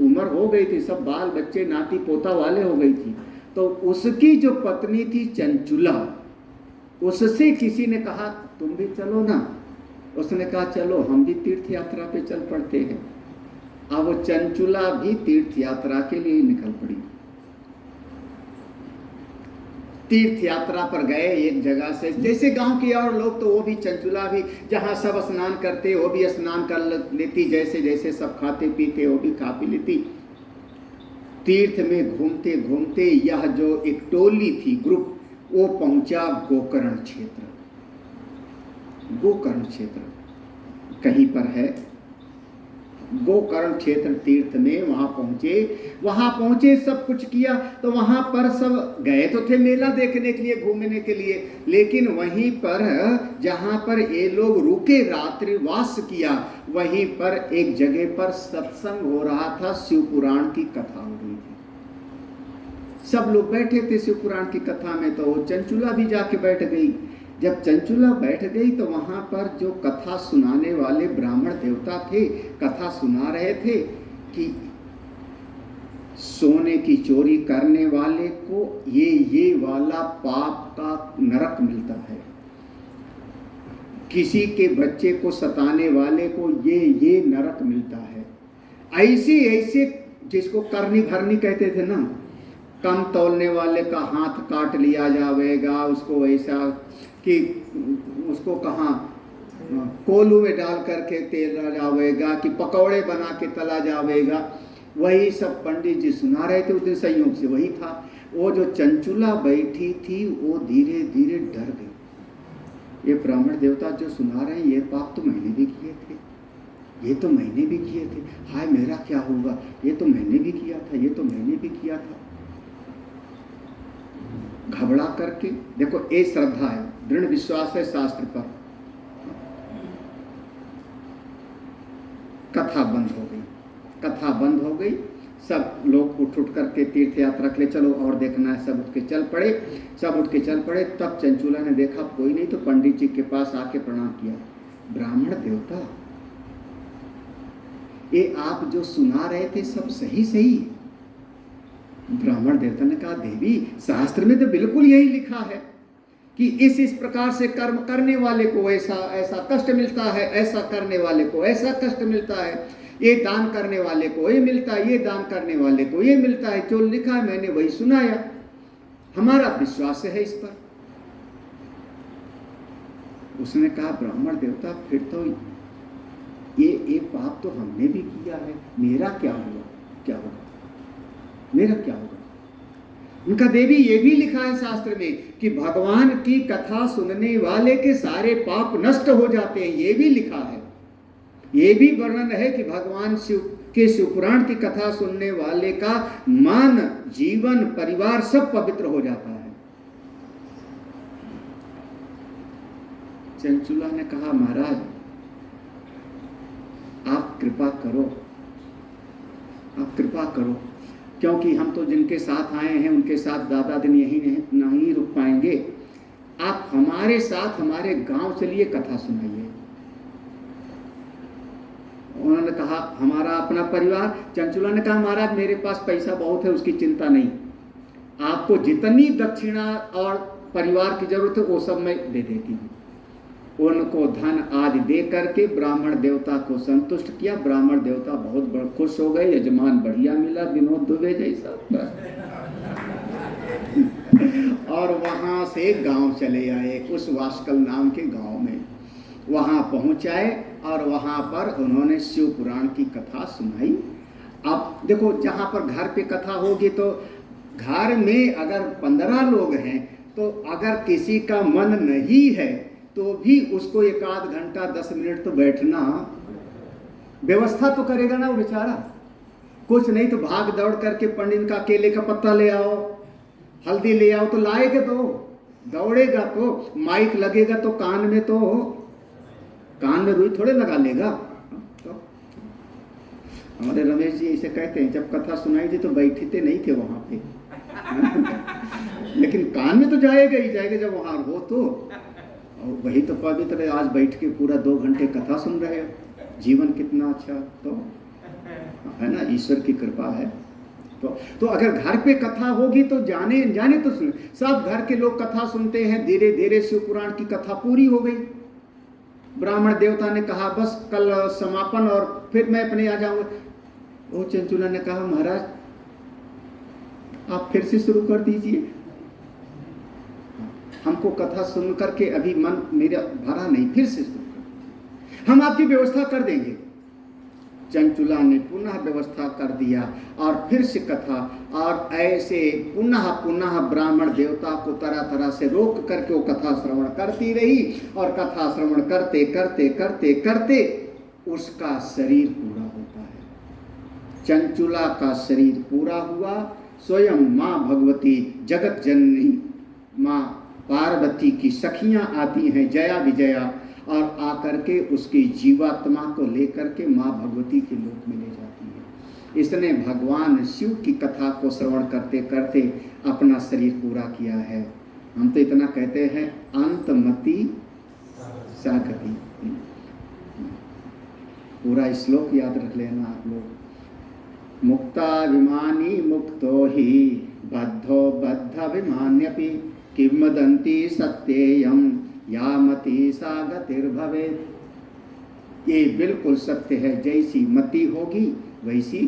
उम्र हो गई थी, सब बाल बच्चे नाती पोता वाले हो गई थी। तो उसकी जो पत्नी थी चंचुला, उससे किसी ने कहा तुम भी चलो ना। उसने कहा चलो हम भी तीर्थ यात्रा पे चल पड़ते हैं। अब वो चंचुला भी तीर्थ यात्रा के लिए निकल पड़ी। तीर्थ यात्रा पर गए एक जगह से, जैसे गांव के और लोग, तो वो भी चंचुला भी, जहां सब स्नान करते वो भी स्नान कर लेती, जैसे जैसे सब खाते पीते वो भी खा पी लेती। तीर्थ में घूमते घूमते यह जो एक टोली थी, ग्रुप, वो पहुंचा गोकर्ण क्षेत्र। गोकर्ण क्षेत्र कहीं पर है, गोकर्ण क्षेत्र तीर्थ में वहां पहुंचे, सब कुछ किया। तो वहां पर सब गए तो थे मेला देखने के लिए, घूमने के लिए, लेकिन वहीं पर जहां पर ये लोग रुके, रात्रि वास किया, वहीं पर एक जगह पर सत्संग हो रहा था, शिव पुराण की कथा हो रही थी। सब लोग बैठे थे शिव पुराण की कथा में। तो चंचुला भी जाके बैठ गई। जब चंचुला बैठ गई तो वहां पर जो कथा सुनाने वाले ब्राह्मण देवता थे, कथा सुना रहे थे कि सोने की चोरी करने वाले को ये वाला पाप का नरक मिलता है, किसी के बच्चे को सताने वाले को ये नरक मिलता है। ऐसे जिसको करनी भरनी कहते थे ना, कम तौलने वाले का हाथ काट लिया जाएगा, उसको ऐसा कि उसको कहाँ कोलू में डाल करके तेला जाएगा, कि पकौड़े बना के तला जाएगा। वही सब पंडित जी सुना रहे थे उस दिन, संयोग से वही था। वो जो चंचुला बैठी थी वो धीरे धीरे डर गई। ये ब्राह्मण देवता जो सुना रहे हैं, ये पाप तो मैंने भी किए थे, ये तो मैंने भी किए थे, हाय मेरा क्या होगा, ये तो मैंने भी किया था, ये तो मैंने भी किया था। घबरा करके, देखो ये श्रद्धा है, दृढ़ विश्वास है शास्त्र पर। कथा बंद हो गई। सब लोग उठ करके तीर्थ यात्रा के लिए, चलो और देखना है, सब उठ के चल पड़े। तब चंचुला ने देखा कोई नहीं, तो पंडित जी के पास आके प्रणाम किया। ब्राह्मण देवता, ये आप जो सुना रहे थे सब सही? ब्राह्मण देवता ने कहा, देवी शास्त्र में तो बिल्कुल यही लिखा है कि इस प्रकार से कर्म करने वाले को ऐसा कष्ट मिलता है, ऐसा करने वाले को ऐसा कष्ट मिलता है, ये दान करने वाले को ये मिलता है, ये दान करने वाले को ये मिलता है। जो लिखा है मैंने वही सुनाया, हमारा विश्वास है इस पर। उसने कहा, ब्राह्मण देवता फिर तो ये पाप तो हमने भी किया है, मेरा क्या होगा? उनका, देवी ये भी लिखा है शास्त्र में कि भगवान की कथा सुनने वाले के सारे पाप नष्ट हो जाते हैं, ये भी लिखा है। ये भी वर्णन है कि भगवान शिव के शिवपुराण की कथा सुनने वाले का मन, जीवन, परिवार सब पवित्र हो जाता है। चंचुला ने कहा, महाराज आप कृपा करो, क्योंकि हम तो जिनके साथ आए हैं उनके साथ ज़्यादा दिन यही नहीं रुक पाएंगे। आप हमारे साथ हमारे गांव चलिए, कथा सुनाइए। उन्होंने कहा, हमारा अपना परिवार। चंचुला ने कहा, महाराज मेरे पास पैसा बहुत है, उसकी चिंता नहीं, आपको जितनी दक्षिणा और परिवार की जरूरत है वो सब मैं दे देती हूँ। उनको धन आदि दे करके ब्राह्मण देवता को संतुष्ट किया। ब्राह्मण देवता बहुत खुश हो गए, यजमान बढ़िया मिला, विनोद दुबे जैसा। और वहां से गांव चले आए, उस वास्कल नाम के गांव में वहां पहुंचाए और वहां पर उन्होंने शिव पुराण की कथा सुनाई। अब देखो, जहां पर घर पे कथा होगी तो घर में अगर 15 लोग हैं तो अगर किसी का मन नहीं है तो भी उसको 1-आध घंटा 10 मिनट तो बैठना, व्यवस्था तो करेगा ना वो बेचारा। कुछ नहीं तो भाग दौड़ करके पंडित का केले का पत्ता ले आओ, हल्दी ले आओ, तो लाएगा तो दौड़ेगा, तो माइक लगेगा तो कान में रुई थोड़े लगा लेगा। तो हमारे रमेश जी ऐसे कहते हैं, जब कथा सुनाई थी तो बैठते नहीं थे वहां पे लेकिन कान में तो जाएगा ही जाएगा जब वहां हो तो। और वही तो पवित्र है, आज बैठ के पूरा 2 घंटे कथा सुन रहे हो, जीवन कितना अच्छा तो है ना, ईश्वर की कृपा है। तो अगर घर पे कथा होगी तो जाने तो सुन, सब घर के लोग कथा सुनते हैं। धीरे धीरे शिव पुराण की कथा पूरी हो गई। ब्राह्मण देवता ने कहा, बस कल समापन और फिर मैं अपने आ जाऊंगा। वो चंचुला ने कहा, महाराज आप फिर से शुरू कर दीजिए, हमको कथा सुन करके अभी मन मेरा भरा नहीं, फिर से शुरू कर, हम आपकी व्यवस्था कर देंगे। चंचुला ने पुनः व्यवस्था कर दिया और फिर से कथा, और ऐसे पुनः ब्राह्मण देवता को तरह तरह से रोक करके वो कथा श्रवण करती रही। और कथा श्रवण करते करते करते करते उसका शरीर पूरा होता है। चंचुला का शरीर पूरा हुआ। स्वयं माँ भगवती जगत जननी माँ पार्वती की सखियां आती हैं जया विजया, और आकर के उसकी जीवात्मा को लेकर के माँ भगवती के लोक में ले जाती है। इसने भगवान शिव की कथा को श्रवण करते करते अपना शरीर पूरा किया है। हम तो इतना कहते हैं अंतमति सागति। पूरा श्लोक याद रख लेना आप लोग। मुक्ताभिमानी मुक्तो ही बद्धो बद्धाभिमान्यपि किंवदन्ति सत्येयं यामति सा गतिर्भवेत्। ये बिल्कुल सत्य है, जैसी मति होगी वैसी।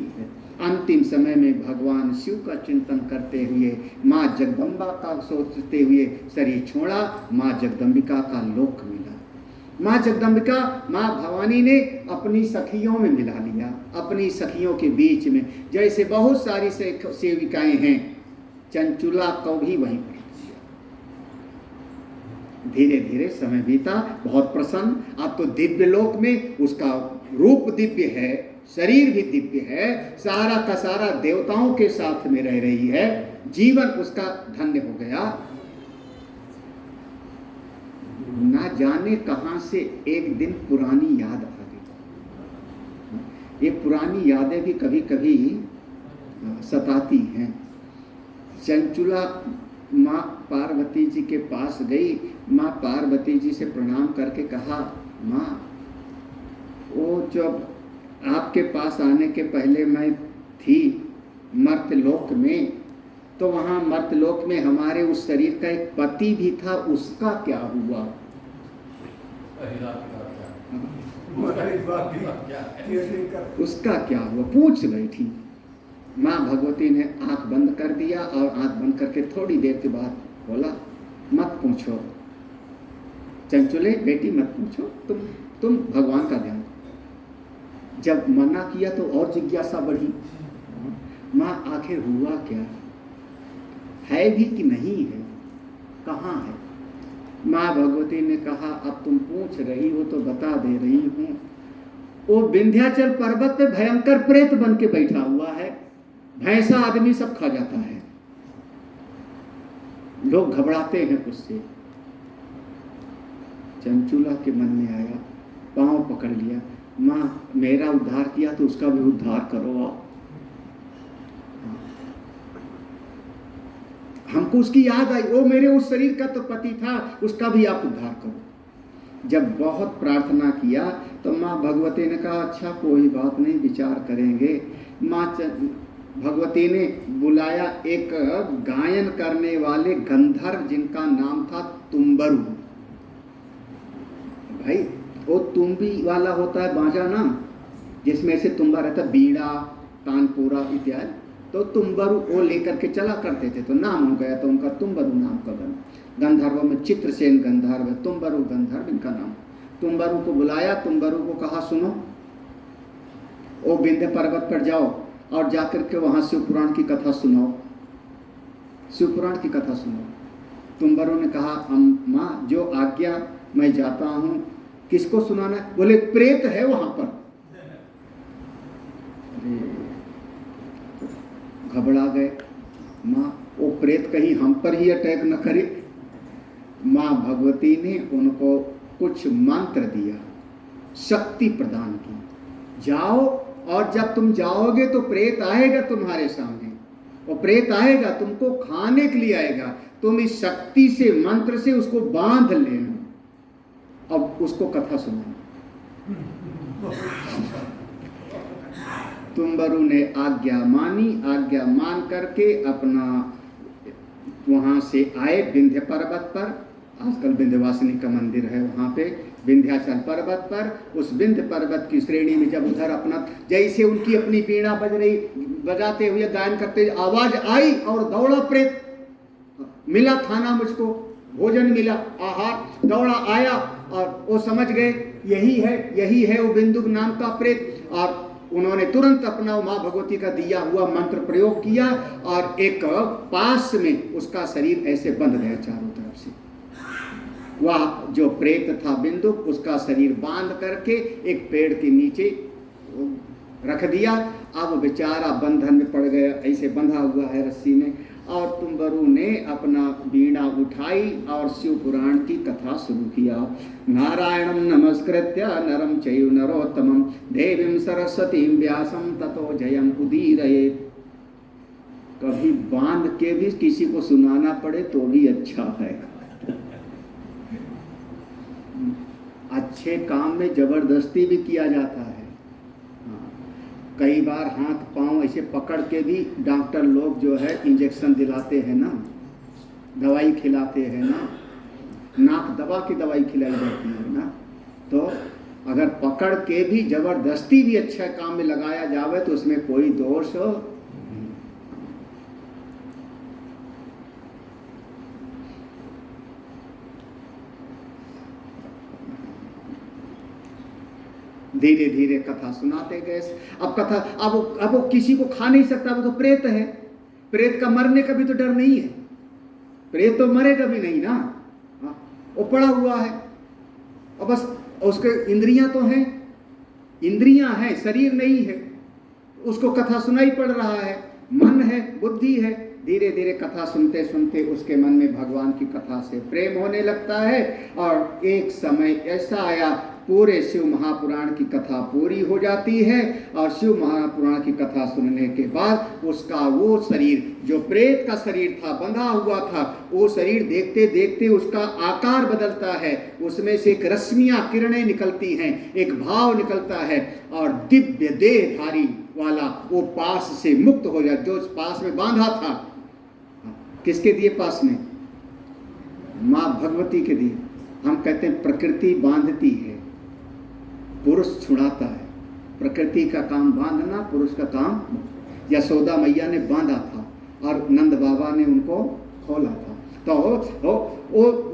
अंतिम समय में भगवान शिव का चिंतन करते हुए माँ जगदम्बा का सोचते हुए शरीर छोड़ा, माँ जगदम्बिका का लोक मिला। माँ जगदम्बिका माँ भवानी ने अपनी सखियों में मिला लिया, अपनी सखियों के बीच में। जैसे बहुत सारी सेविकाएं हैं, चंचुला को भी वहीं पर दिया। धीरे धीरे समय बीता, बहुत प्रसन्न। अब तो दिव्य लोक में उसका रूप दिव्य है, शरीर भी दिव्य है, सारा का सारा देवताओं के साथ में रह रही है, जीवन उसका धन्य हो गया। ना जाने कहां से एक दिन पुरानी याद आ गई। ये पुरानी यादें भी कभी कभी सताती हैं। चंचुला माँ पार्वती जी के पास गई। माँ पार्वती जी से प्रणाम करके कहा, माँ वो जब आपके पास आने के पहले मैं थी मर्तलोक में, तो वहाँ मर्तलोक में हमारे उस शरीर का एक पति भी था, उसका क्या हुआ? उसका क्या हुआ पूछ बैठी। माँ भगवती ने आंख बंद कर दिया और आंख बंद करके थोड़ी देर के बाद बोला, मत पूछो चंचुले बेटी, मत पूछो, तुम भगवान का ध्यान। जब मना किया तो और जिज्ञासा बढ़ी। माँ आखिर हुआ क्या है, भी कि नहीं है, कहाँ है? माँ भगवती ने कहा, अब तुम पूछ रही हो तो बता दे रही हूँ। वो विंध्याचल पर्वत पे भयंकर प्रेत बन के बैठा हुआ है, भैंसा आदमी सब खा जाता है, लोग घबराते हैं उससे। चंचुला के मन में आया, पांव पकड़ लिया, माँ मेरा उद्धार किया तो उसका भी उद्धार करो आप। हमको उसकी याद आई, वो मेरे उस शरीर का तो पति था, उसका भी आप उद्धार करो। जब बहुत प्रार्थना किया तो माँ भगवती ने कहा, अच्छा कोई बात नहीं, विचार करेंगे। माँ भगवती ने बुलाया एक गायन करने वाले गंधर्व जिनका नाम था तुम्बरु। भाई वो तुम्बी वाला होता है बाजा ना, जिसमें से तुम्बा रहता, बीड़ा तानपुरा इत्यादि, तो तुम्बरु वो लेकर के चला करते थे, तो नाम हो गया तो उनका तुम्बरु नाम का गंधर्व में चित्रसेन गंधर्व, तुम्बरु गंधर्व इनका नाम। तुम्बरु को बुलाया, तुम्बरु को कहा, सुनो वो विंध्य पर्वत पर जाओ और जाकर के वहां शिव पुराण की कथा सुनाओ, शिव पुराण की कथा सुनाओ। तुम्बरु ने कहा, माँ जो आज्ञा, मैं जाता हूँ। किसको सुनाना? बोले प्रेत है वहां पर। घबरा गए। माँ वो प्रेत कहीं हम पर ही अटैक न करे। माँ भगवती ने उनको कुछ मंत्र दिया, शक्ति प्रदान की। जाओ, और जब तुम जाओगे तो प्रेत आएगा तुम्हारे सामने, वो प्रेत आएगा तुमको खाने के लिए आएगा, तुम इस शक्ति से, मंत्र से उसको बांध लेना, अब उसको कथा सुनाना। तुम्बरु ने आज्ञा मानी, आज्ञा मान करके अपना वहां से आए विंध्य पर्वत पर। आजकल विंध्यवासिनी का मंदिर है वहां पे, विंध्याचल पर्वत पर। उस विंध्य पर्वत की श्रेणी में जब उधर अपना, जैसे उनकी अपनी वीणा बज रही, बजाते हुए गायन करते, आवाज आई और दौड़ा प्रेत। मिला खाना मुझको, भोजन मिला, आहार, दौड़ा आया और वो समझ गए यही है वो बिंदुक नाम का प्रेत। और उन्होंने तुरंत अपना माँ भगवती का दिया हुआ मंत्र प्रयोग किया और एक पास में उसका शरीर ऐसे बंध गया चारों तरफ से। वह जो प्रेत था बिंदुक, उसका शरीर बांध करके एक पेड़ के नीचे रख दिया। अब बेचारा बंधन में पड़ गया, ऐसे बंधा हुआ है रस्सी में। और तुम्बरु ने अपना वीणा उठाई और शिव पुराण की कथा शुरू किया। नारायणं नमस्कृत्य नरं चैव नरोत्तमं देवीं सरस्वतीं व्यासं ततो जयं उदीरयेत्। कभी बांध के भी किसी को सुनाना पड़े तो भी अच्छा है। अच्छे काम में जबरदस्ती भी किया जाता है। कई बार हाथ पांव ऐसे पकड़ के भी डॉक्टर लोग जो है इंजेक्शन दिलाते हैं ना, दवाई खिलाते हैं ना, नाक दबा के दवाई खिलाई जाती है ना। तो अगर पकड़ के भी जबरदस्ती भी अच्छा काम में लगाया जावे तो उसमें कोई दोष हो। धीरे धीरे कथा सुनाते गए। अब कथा अब वो किसी को खा नहीं सकता, वो तो प्रेत है। प्रेत का मरने का भी तो डर नहीं है, प्रेत तो मरेगा भी नहीं ना। वो पड़ा हुआ है और बस उसके इंद्रियां तो हैं, इंद्रियां हैं, शरीर नहीं है। उसको कथा सुनाई पड़ रहा है, मन है, बुद्धि है। धीरे धीरे कथा सुनते सुनते उसके मन में भगवान की कथा से प्रेम होने लगता है। और एक समय ऐसा आया, पूरे शिव महापुराण की कथा पूरी हो जाती है। और शिव महापुराण की कथा सुनने के बाद उसका वो शरीर जो प्रेत का शरीर था, बंधा हुआ था, वो शरीर देखते देखते उसका आकार बदलता है। उसमें से एक रश्मियां, किरणें निकलती हैं, एक भाव निकलता है और दिव्य देहधारी वाला वो पास से मुक्त हो जाए। जो पास में बांधा था, किसके दिए पास में? माँ भगवती के दिए। हम कहते हैं प्रकृति बांधती है, पुरुष छुड़ाता है। प्रकृति का काम बांधना, पुरुष का काम। यशोदा मैया ने बांधा था और नंद बाबा ने उनको खोला था। तो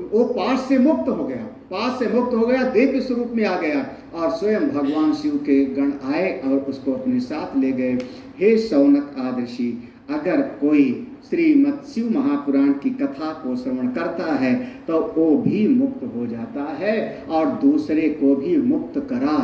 वो पास से मुक्त हो गया, पास से मुक्त हो गया, दिव्य स्वरूप में आ गया। और स्वयं भगवान शिव के गण आए और उसको अपने साथ ले गए। हे शौनक आदर्शी, अगर कोई श्रीमद् शिव महापुराण की कथा को श्रवण करता है तो वो भी मुक्त हो जाता है और दूसरे को भी मुक्त करा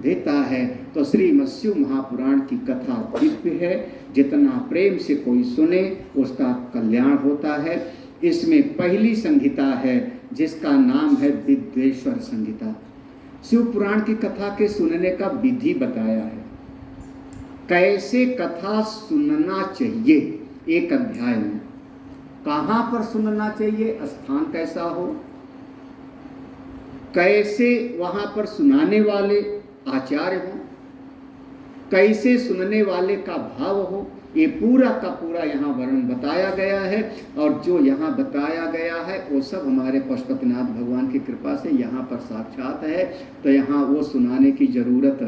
देता है। तो श्रीमद् शिव महापुराण की कथा दिव्य है। जितना प्रेम से कोई सुने उसका कल्याण होता है। इसमें पहली संहिता है जिसका नाम है विद्वेश्वर संहिता। शिव पुराण की कथा के सुनने का विधि बताया है, कैसे कथा सुनना चाहिए। एक अध्याय में कहाँ पर सुनना चाहिए, स्थान कैसा हो, कैसे वहाँ पर सुनाने वाले आचार्य हो, कैसे सुनने वाले का भाव हो, ये पूरा का पूरा यहाँ वर्णन बताया गया है। और जो यहाँ बताया गया है वो सब हमारे पशुपतिनाथ भगवान की कृपा से यहाँ पर साक्षात है। तो यहाँ वो सुनाने की जरूरत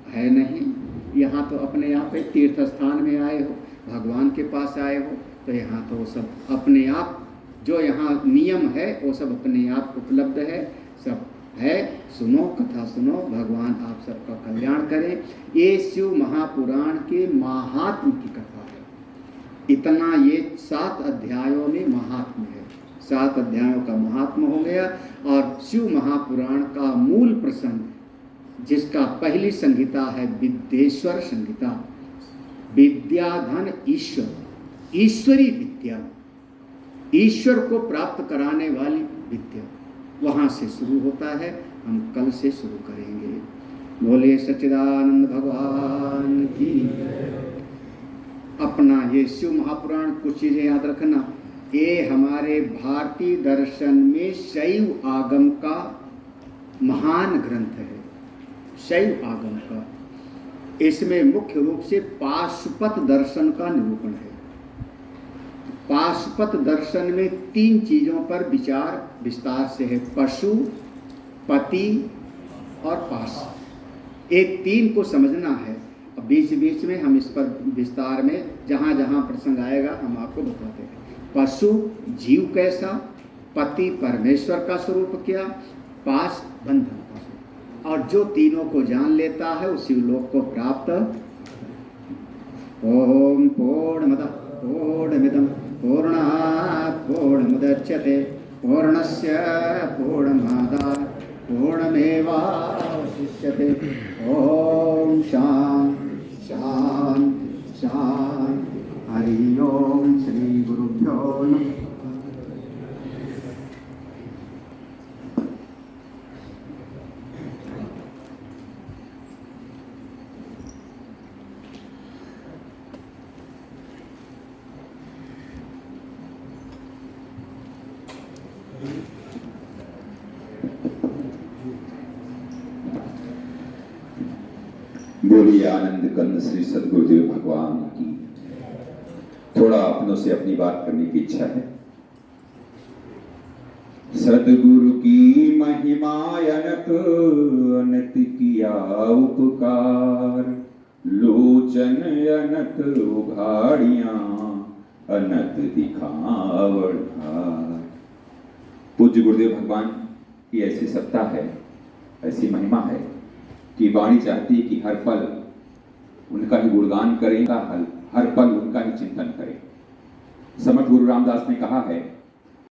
है नहीं। यहाँ तो अपने आप एक तीर्थ स्थान में आए हो, भगवान के पास आए हो, तो यहाँ तो वो सब अपने आप, जो यहाँ नियम है वो सब अपने आप उपलब्ध है, सब है। सुनो, कथा सुनो, भगवान आप सबका कल्याण करें। ये शिव महापुराण के महात्म की कथा है। इतना ये 7 अध्यायों में महात्म है, 7 अध्यायों का महात्म हो गया। और शिव महापुराण का मूल प्रसंग जिसका पहली संहिता है विद्वेश्वर संहिता। विद्या धन ईश्वर, ईश्वरी विद्या, ईश्वर को प्राप्त कराने वाली विद्या, वहाँ से शुरू होता है। हम कल से शुरू करेंगे। बोले सच्चिदानंद भगवान की। अपना ये शिव महापुराण कुछ चीज़ें याद रखना, ये हमारे भारतीय दर्शन में शैव आगम का महान ग्रंथ है। शैव आगम का इसमें मुख्य रूप से पाशुपत दर्शन का निरूपण है। पाशुपत दर्शन में 3 चीज़ों पर विचार विस्तार से है, पशु, पति और पाश। एक 3 को समझना है। अब बीच बीच में हम इस पर विस्तार में जहाँ जहाँ प्रसंग आएगा हम आपको बताते हैं। पशु जीव कैसा, पति परमेश्वर का स्वरूप क्या, पाश बंधन का स्वरूप। और जो तीनों को जान लेता है उस शिवलोक को प्राप्त। ओम पूर्णमदः पूर्णमिदं पूर्णात् पूर्णमुदच्यते पूर्णस्य पूर्णमादाय पूर्णमेवावशिष्यते। ओम शांति। बोलिए आनंद कंद श्री सदगुरुदेव भगवान की। थोड़ा अपनों से अपनी बात करने की इच्छा है। सदगुरु की महिमा अनंत, अनंत किया उपकार, लोचन अनंत उघाड़ियां, अनंत दिखावड़ धार। पूज्य गुरुदेव भगवान की ऐसी सत्ता है, ऐसी महिमा है कि वाणी चाहती है कि हर पल उनका ही गुणगान करें, हर पल उनका ही चिंतन करें। समर्थ गुरु रामदास ने कहा है